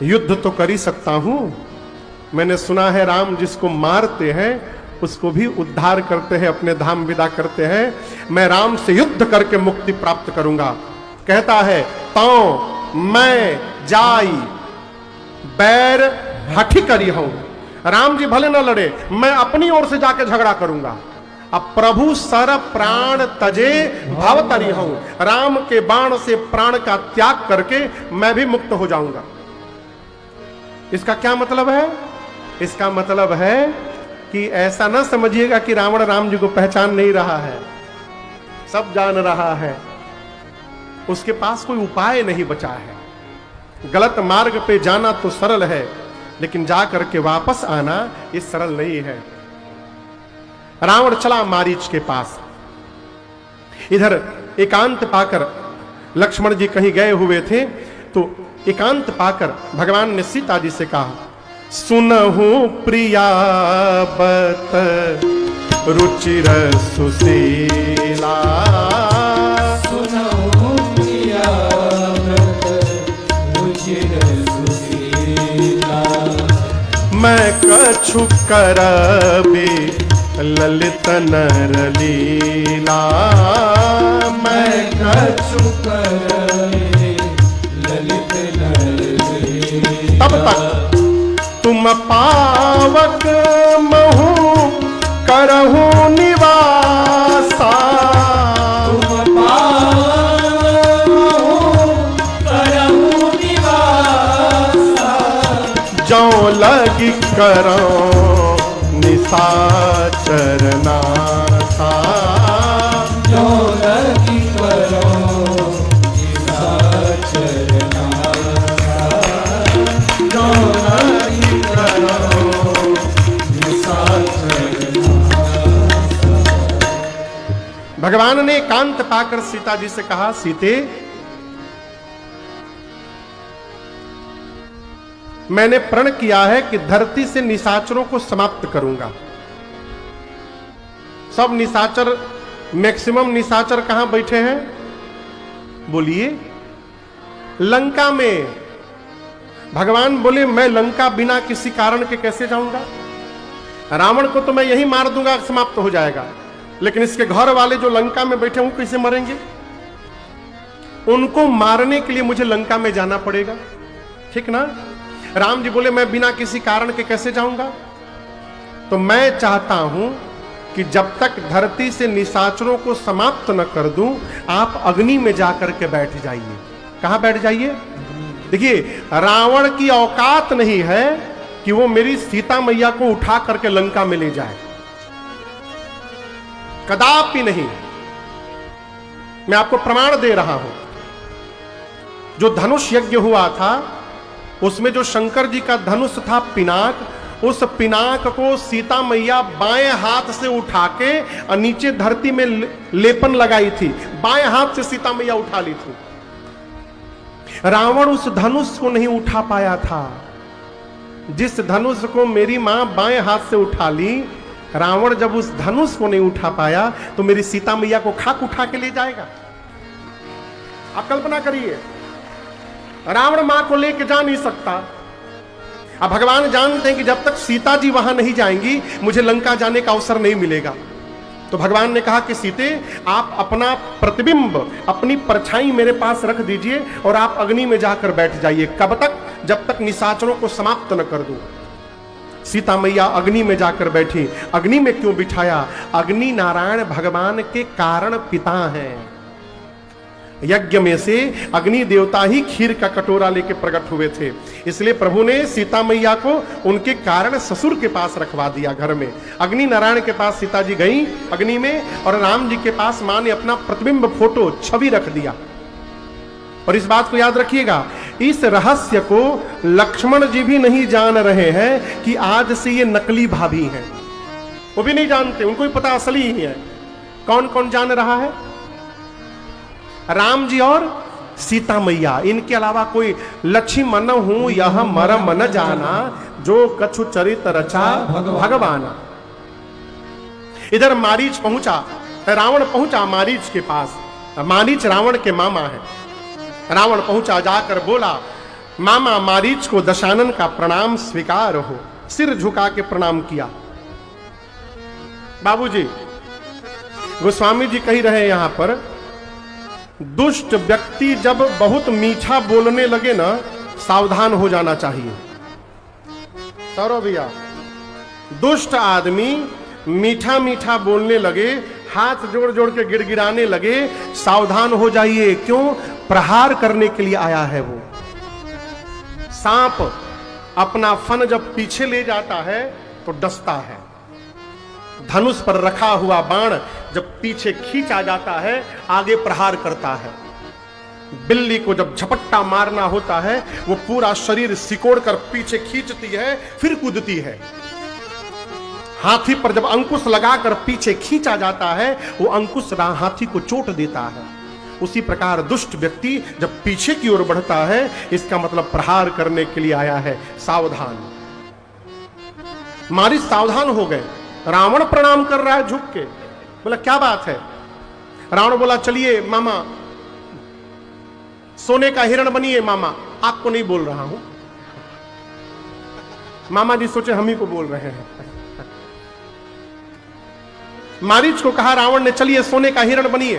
युद्ध तो कर ही सकता हूं। मैंने सुना है राम जिसको मारते हैं उसको भी उद्धार करते हैं, अपने धाम विदा करते हैं। मैं राम से युद्ध करके मुक्ति प्राप्त करूंगा। कहता है तो मैं जाई बैर हठी करी हूं। राम जी भले न लड़े, मैं अपनी ओर से जाके झगड़ा करूंगा। अब प्रभु सर प्राण तजे भवतरी हूं। राम के बाण से प्राण का त्याग करके मैं भी मुक्त हो जाऊंगा। इसका क्या मतलब है? इसका मतलब है कि ऐसा ना समझिएगा कि रावण राम जी को पहचान नहीं रहा है, सब जान रहा है। उसके पास कोई उपाय नहीं बचा है। गलत मार्ग पे जाना तो सरल है, लेकिन जाकर के वापस आना ये सरल नहीं है। रावण चला मारीच के पास। इधर एकांत पाकर लक्ष्मण जी कहीं गए हुए थे, तो एकांत पाकर भगवान ने सीता जी से कहा, सुनहु प्रिया बत रुचिर सुशीला कछु करबे ललित नर लीला, मैं कछु करबे ललित नर लीला। तब तक तुम पावक महु करहु निवासा, तुम पावक महु करहु निवासा। जो लगी करो निशाचर नासा, जो लगी करो निशाचर नासा, जो लगी करो निशाचर नासा। भगवान ने एकांत पाकर सीता जी से कहा, सीते मैंने प्रण किया है कि धरती से निशाचरों को समाप्त करूंगा। सब निशाचर, मैक्सिमम निशाचर कहां बैठे हैं बोलिए? लंका में। भगवान बोले मैं लंका बिना किसी कारण के कैसे जाऊंगा? रावण को तो मैं यही मार दूंगा, समाप्त हो जाएगा, लेकिन इसके घर वाले जो लंका में बैठे वो कैसे मरेंगे? उनको मारने के लिए मुझे लंका में जाना पड़ेगा, ठीक ना? राम जी बोले मैं बिना किसी कारण के कैसे जाऊंगा? तो मैं चाहता हूं कि जब तक धरती से निशाचरों को समाप्त न कर दूं, आप अग्नि में जाकर के बैठ जाइए। कहां बैठ जाइए? देखिए, रावण की औकात नहीं है कि वो मेरी सीता मैया को उठा करके लंका में ले जाए, कदापि नहीं। मैं आपको प्रमाण दे रहा हूं। जो धनुष यज्ञ हुआ था उसमें जो शंकर जी का धनुष था पिनाक, उस पिनाक को सीता मैया बाएं हाथ से उठा के और नीचे धरती में लेपन लगाई थी, बाएं हाथ से सीता मैया उठा ली थी। रावण उस धनुष को नहीं उठा पाया था। जिस धनुष को मेरी मां बाएं हाथ से उठा ली, रावण जब उस धनुष को नहीं उठा पाया तो मेरी सीता मैया को खाक उठा के ले जाएगा। आप कल्पना करिए, रावण मां को लेके जा नहीं सकता। अब भगवान जानते हैं कि जब तक सीता जी वहां नहीं जाएंगी मुझे लंका जाने का अवसर नहीं मिलेगा। तो भगवान ने कहा कि सीते, आप अपना प्रतिबिंब, अपनी परछाई मेरे पास रख दीजिए और आप अग्नि में जाकर बैठ जाइए। कब तक? जब तक निशाचरों को समाप्त न कर दूं। सीता मैया अग्नि में जाकर बैठी। अग्नि में क्यों बिठाया? अग्नि नारायण भगवान के कारण पिता हैं। यज्ञ में से अग्नि देवता ही खीर का कटोरा लेके प्रकट हुए थे, इसलिए प्रभु ने सीता मैया को उनके कारण ससुर के पास रखवा दिया घर में। अग्नि नारायण के पास सीता जी गई अग्नि में, और राम जी के पास मां ने अपना प्रतिबिंब, फोटो, छवि रख दिया। और इस बात को याद रखिएगा, इस रहस्य को लक्ष्मण जी भी नहीं जान रहे हैं कि आज से ये नकली भाभी हैं। वो भी नहीं जानते, उनको भी पता असली ही है। कौन कौन जान रहा है? राम जी और सीता मैया, इनके अलावा कोई। लक्ष्मण हूं यह मरम न जाना, जो कछु चरित रचा भगवाना। इधर मारीच पहुंचा, रावण पहुंचा मारीच के पास। मारीच रावण के मामा है। रावण पहुंचा, जाकर बोला, मामा मारीच को दशानन का प्रणाम स्वीकार हो। सिर झुका के प्रणाम किया। बाबूजी, गोस्वामी जी कह रहे हैं यहां पर, दुष्ट व्यक्ति जब बहुत मीठा बोलने लगे ना, सावधान हो जाना चाहिए। सौरभ भैया, दुष्ट आदमी मीठा मीठा बोलने लगे, हाथ जोड़ जोड़ के गिड़गिड़ाने लगे, सावधान हो जाइए। क्यों? प्रहार करने के लिए आया है वो। सांप अपना फन जब पीछे ले जाता है तो डसता है। धनुष पर रखा हुआ बाण जब पीछे खींचा जाता है, आगे प्रहार करता है। बिल्ली को जब झपट्टा मारना होता है, वो पूरा शरीर सिकोड़ कर पीछे खींचती है, फिर कूदती है। हाथी पर जब अंकुश लगाकर पीछे खींचा जाता है, वो अंकुश हाथी को चोट देता है। उसी प्रकार दुष्ट व्यक्ति जब पीछे की ओर बढ़ता है, इसका मतलब प्रहार करने के लिए आया है। सावधान। मारी सावधान हो गए। रावण प्रणाम कर रहा है झुक के। बोला क्या बात है? रावण बोला, चलिए मामा, सोने का हिरण बनिए मामा। आपको नहीं बोल रहा हूं। मामा जी सोचे हम ही को बोल रहे हैं। मारीच को कहा रावण ने, चलिए सोने का हिरण बनिए।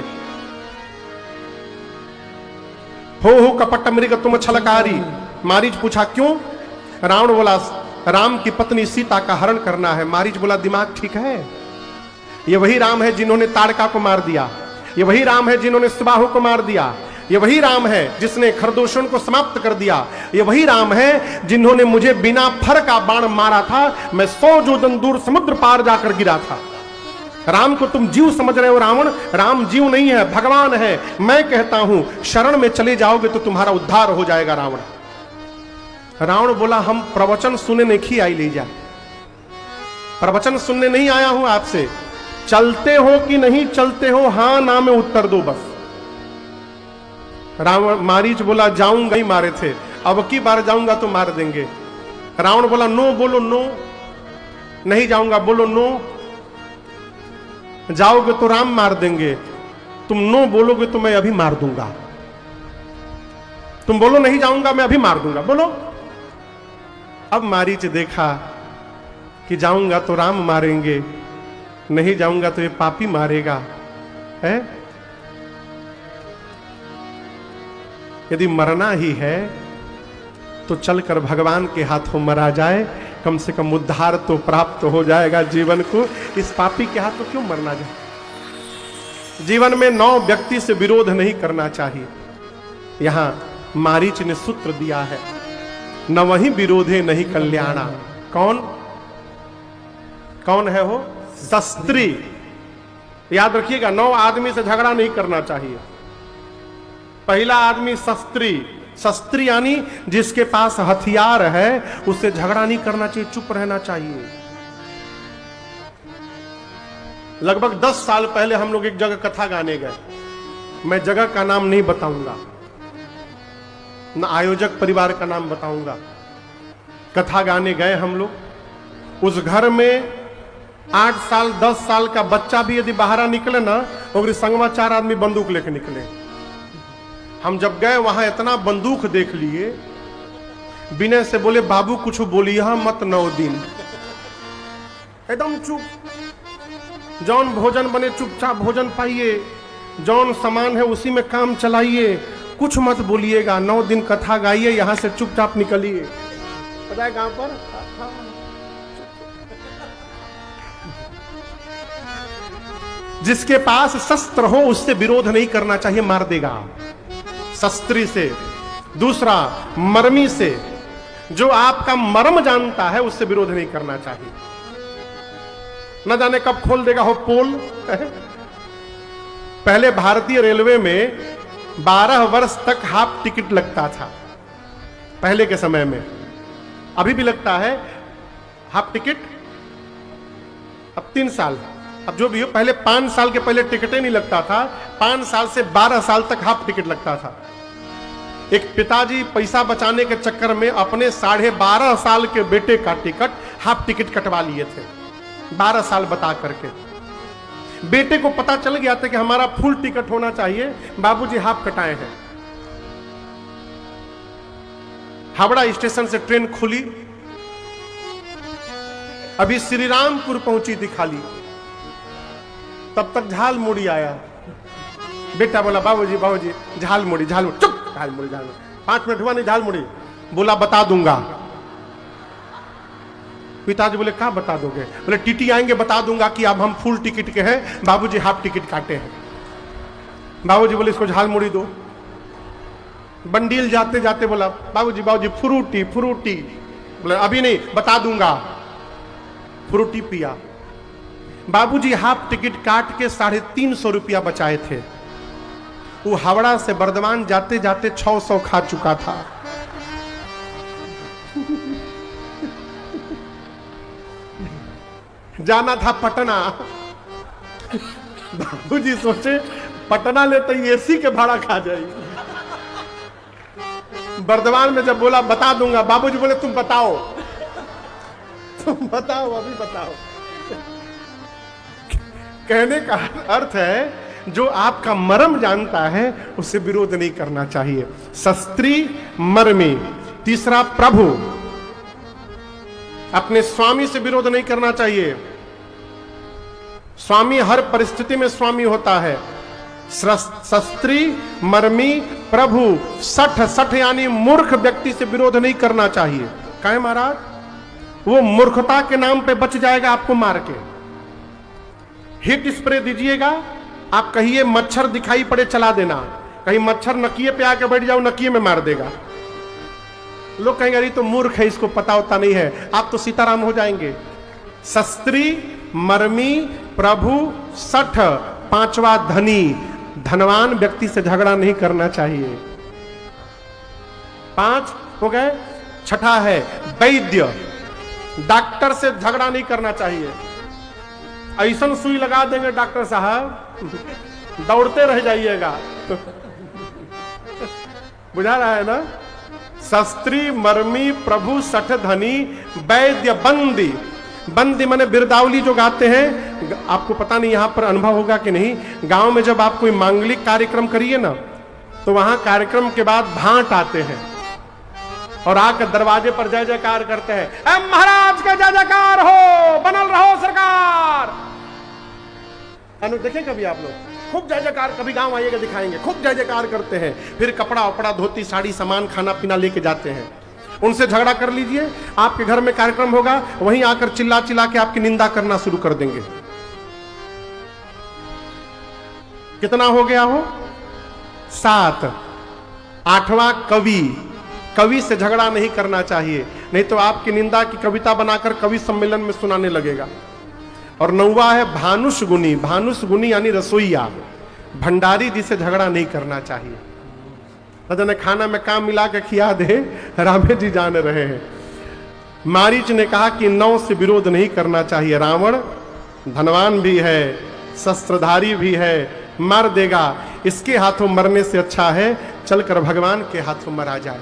हो कपट मृग तुम छलकारी। मारीच पूछा क्यों? रावण बोला राम की पत्नी सीता का हरण करना है। मारीच बोला दिमाग ठीक है? ये वही राम है जिन्होंने ताड़का को मार दिया, ये वही राम है जिन्होंने सुबाहु को मार दिया, ये वही राम है जिसने खरदूषण को समाप्त कर दिया, ये वही राम है जिन्होंने मुझे बिना फर का बाण मारा था, मैं 100 योजन दूर समुद्र पार जाकर गिरा था। राम को तुम जीव समझ रहे हो रावण, राम जीव नहीं है, भगवान है। मैं कहता हूं शरण में चले जाओगे तो तुम्हारा उद्धार हो जाएगा। रावण बोला हम प्रवचन सुनने नहीं आई ले जा, प्रवचन सुनने नहीं आया हूं आपसे, चलते हो कि नहीं चलते हो, हां ना में उत्तर दो बस। रावण मारीच बोला जाऊंगा ही मारे थे, अब की बार जाऊंगा तो मार देंगे। रावण बोला नो बोलो नो, नहीं जाऊंगा बोलो नो, जाओगे तो राम मार देंगे, तुम नो बोलोगे तो मैं अभी मार दूंगा, तुम बोलो नहीं जाऊंगा मैं अभी मार दूंगा, बोलो। अब मारीच देखा कि जाऊंगा तो राम मारेंगे, नहीं जाऊंगा तो ये पापी मारेगा है। यदि मरना ही है तो चलकर भगवान के हाथों मरा जाए, कम से कम उद्धार तो प्राप्त हो जाएगा जीवन को। इस पापी के हाथों क्यों मरना जाए? जीवन में 9 व्यक्ति से विरोध नहीं करना चाहिए। यहां मारीच ने सूत्र दिया है, न वही विरोधे नहीं कल्याणा। कौन कौन है वो? शस्त्री। याद रखिएगा 9 आदमी से झगड़ा नहीं करना चाहिए। पहला आदमी शस्त्री, शस्त्री यानी जिसके पास हथियार है उससे झगड़ा नहीं करना चाहिए, चुप रहना चाहिए। लगभग 10 साल पहले हम लोग एक जगह कथा गाने गए, मैं जगह का नाम नहीं बताऊंगा, न आयोजक परिवार का नाम बताऊंगा। कथा गाने गए हम लोग, उस घर में 8 साल 10 साल का बच्चा भी यदि बाहर निकले ना, और संगवा 4 आदमी बंदूक लेके निकले। हम जब गए वहां इतना बंदूक देख लिए, विनय से बोले बाबू कुछ बोलिए मत 9 दिन, एकदम चुप। जौन भोजन बने चुपचाप भोजन पाइए, जौन सामान है उसी में काम चलाइए, कुछ मत बोलिएगा, 9 दिन कथा गाइए, यहां से चुपचाप निकलिए। पता है गांव पर जिसके पास शस्त्र हो उससे विरोध नहीं करना चाहिए, मार देगा शस्त्री से। दूसरा मर्मी से, जो आपका मर्म जानता है उससे विरोध नहीं करना चाहिए। न जाने कब खोल देगा हो पोल। पहले भारतीय रेलवे में 12 वर्ष तक हाफ टिकट लगता था, पहले के समय में। अभी भी लगता है हाफ टिकट, अब 3 साल, अब जो भी हो। पहले 5 साल के पहले टिकट ही नहीं लगता था, 5 साल से 12 साल तक हाफ टिकट लगता था। एक पिताजी पैसा बचाने के चक्कर में अपने 12.5 साल के बेटे का टिकट हाफ टिकट कटवा लिए थे, 12 साल बता करके। बेटे को पता चल गया था कि हमारा फुल टिकट होना चाहिए, बाबूजी हाफ कटाए हैं। हावड़ा स्टेशन से ट्रेन खुली, अभी श्रीरामपुर पहुंची थी खाली, तब तक झाल मुड़ी आया। बेटा बोला बाबूजी बाबूजी झाल मुड़ी, झाल मुड़ी, चुप, झाल मुड़ी, झाल मुड़ी। 5 मिनट हुआ नहीं, झाल मुड़ी। बोला बता दूंगा। पिताजी बोले क्या बता दोगे? बोले टीटी आएंगे बता दूंगा कि अब हम फुल टिकट के हैं, बाबूजी हाफ टिकट काटे हैं। बाबूजी बोले इसको झाल मुड़ी दो। बंडील जाते जाते बोला बाबूजी बाबूजी फ्रूटी फ्रूटी। बोले अभी नहीं, बता दूंगा। फ्रूटी पिया। बाबूजी हाफ टिकट काट के 350 रुपया बचाए थे। वो हावड़ा से बर्धमान जाते जाते 600 खा चुका था। जाना था पटना। बाबूजी सोचे पटना ले तो एसी के भाड़ा खा जाएगी। बर्धमान में जब बोला बता दूंगा, बाबूजी बोले तुम बताओ, तुम बताओ, अभी बताओ। कहने का अर्थ है जो आपका मर्म जानता है उससे विरोध नहीं करना चाहिए। शस्त्री मर्मी। तीसरा प्रभु। अपने स्वामी से विरोध नहीं करना चाहिए। स्वामी हर परिस्थिति में स्वामी होता है। शस्त्री, मर्मी, प्रभु, सठ, सठ यानी मूर्ख व्यक्ति से विरोध नहीं करना चाहिए। कहे महाराज, वो मूर्खता के नाम पे बच जाएगा आपको मार के। हिट स्प्रे दीजिएगा, आप कहिए मच्छर दिखाई पड़े चला देना, कहीं मच्छर नकिए पे आके बैठ जाओ, नकिए में मार देगा। लोग कहेंगे अरे तो मूर्ख है, इसको पता होता नहीं है। आप तो सीताराम हो जाएंगे। शस्त्री, मर्मी, प्रभु, सठ, पांचवा धनी। धनवान व्यक्ति से झगड़ा नहीं करना चाहिए। 5 हो गए। छठा है वैद्य। डॉक्टर से झगड़ा नहीं करना चाहिए। ऐसा सुई लगा देंगे डॉक्टर साहब, दौड़ते रह जाइएगा। बुझा रहा है ना। शस्त्री, मर्मी, प्रभु, सठ, धनी, वैद्य, बंदी। बंदी माने बिरदावली जो गाते हैं, आपको पता नहीं यहां पर अनुभव होगा कि नहीं। गांव में जब आप कोई मांगलिक कार्यक्रम करिए ना, तो वहां कार्यक्रम के बाद भांट आते हैं और आकर दरवाजे पर जय जयकार करते हैं। महाराज का जय जयकार हो, बनल रहो सरकार। देखें कभी आप लोग खूब जय जयकार, कभी गांव आइएगा दिखाएंगे, खूब जय जयकार करते हैं। फिर कपड़ा वपड़ा, धोती साड़ी, सामान, खाना पीना लेके जाते हैं। उनसे झगड़ा कर लीजिए। आपके घर में कार्यक्रम होगा, वहीं आकर चिल्ला चिल्ला के आपकी निंदा करना शुरू कर देंगे। कितना हो गया हो? 7। 8वां कवि। कवि से झगड़ा नहीं करना चाहिए, नहीं तो आपकी निंदा की कविता बनाकर कवि सम्मेलन में सुनाने लगेगा। और 9वां है भानुष गुनी। भानुष गुनी यानी रसोईया, भंडारी जी से झगड़ा नहीं करना चाहिए। न खाना में काम मिला के खिया दे, रामे जी जान रहे हैं। मारीच ने कहा कि 9 से विरोध नहीं करना चाहिए। रावण धनवान भी है, शस्त्रधारी भी है, मार देगा। इसके हाथों मरने से अच्छा है चलकर भगवान के हाथों मरा जाए।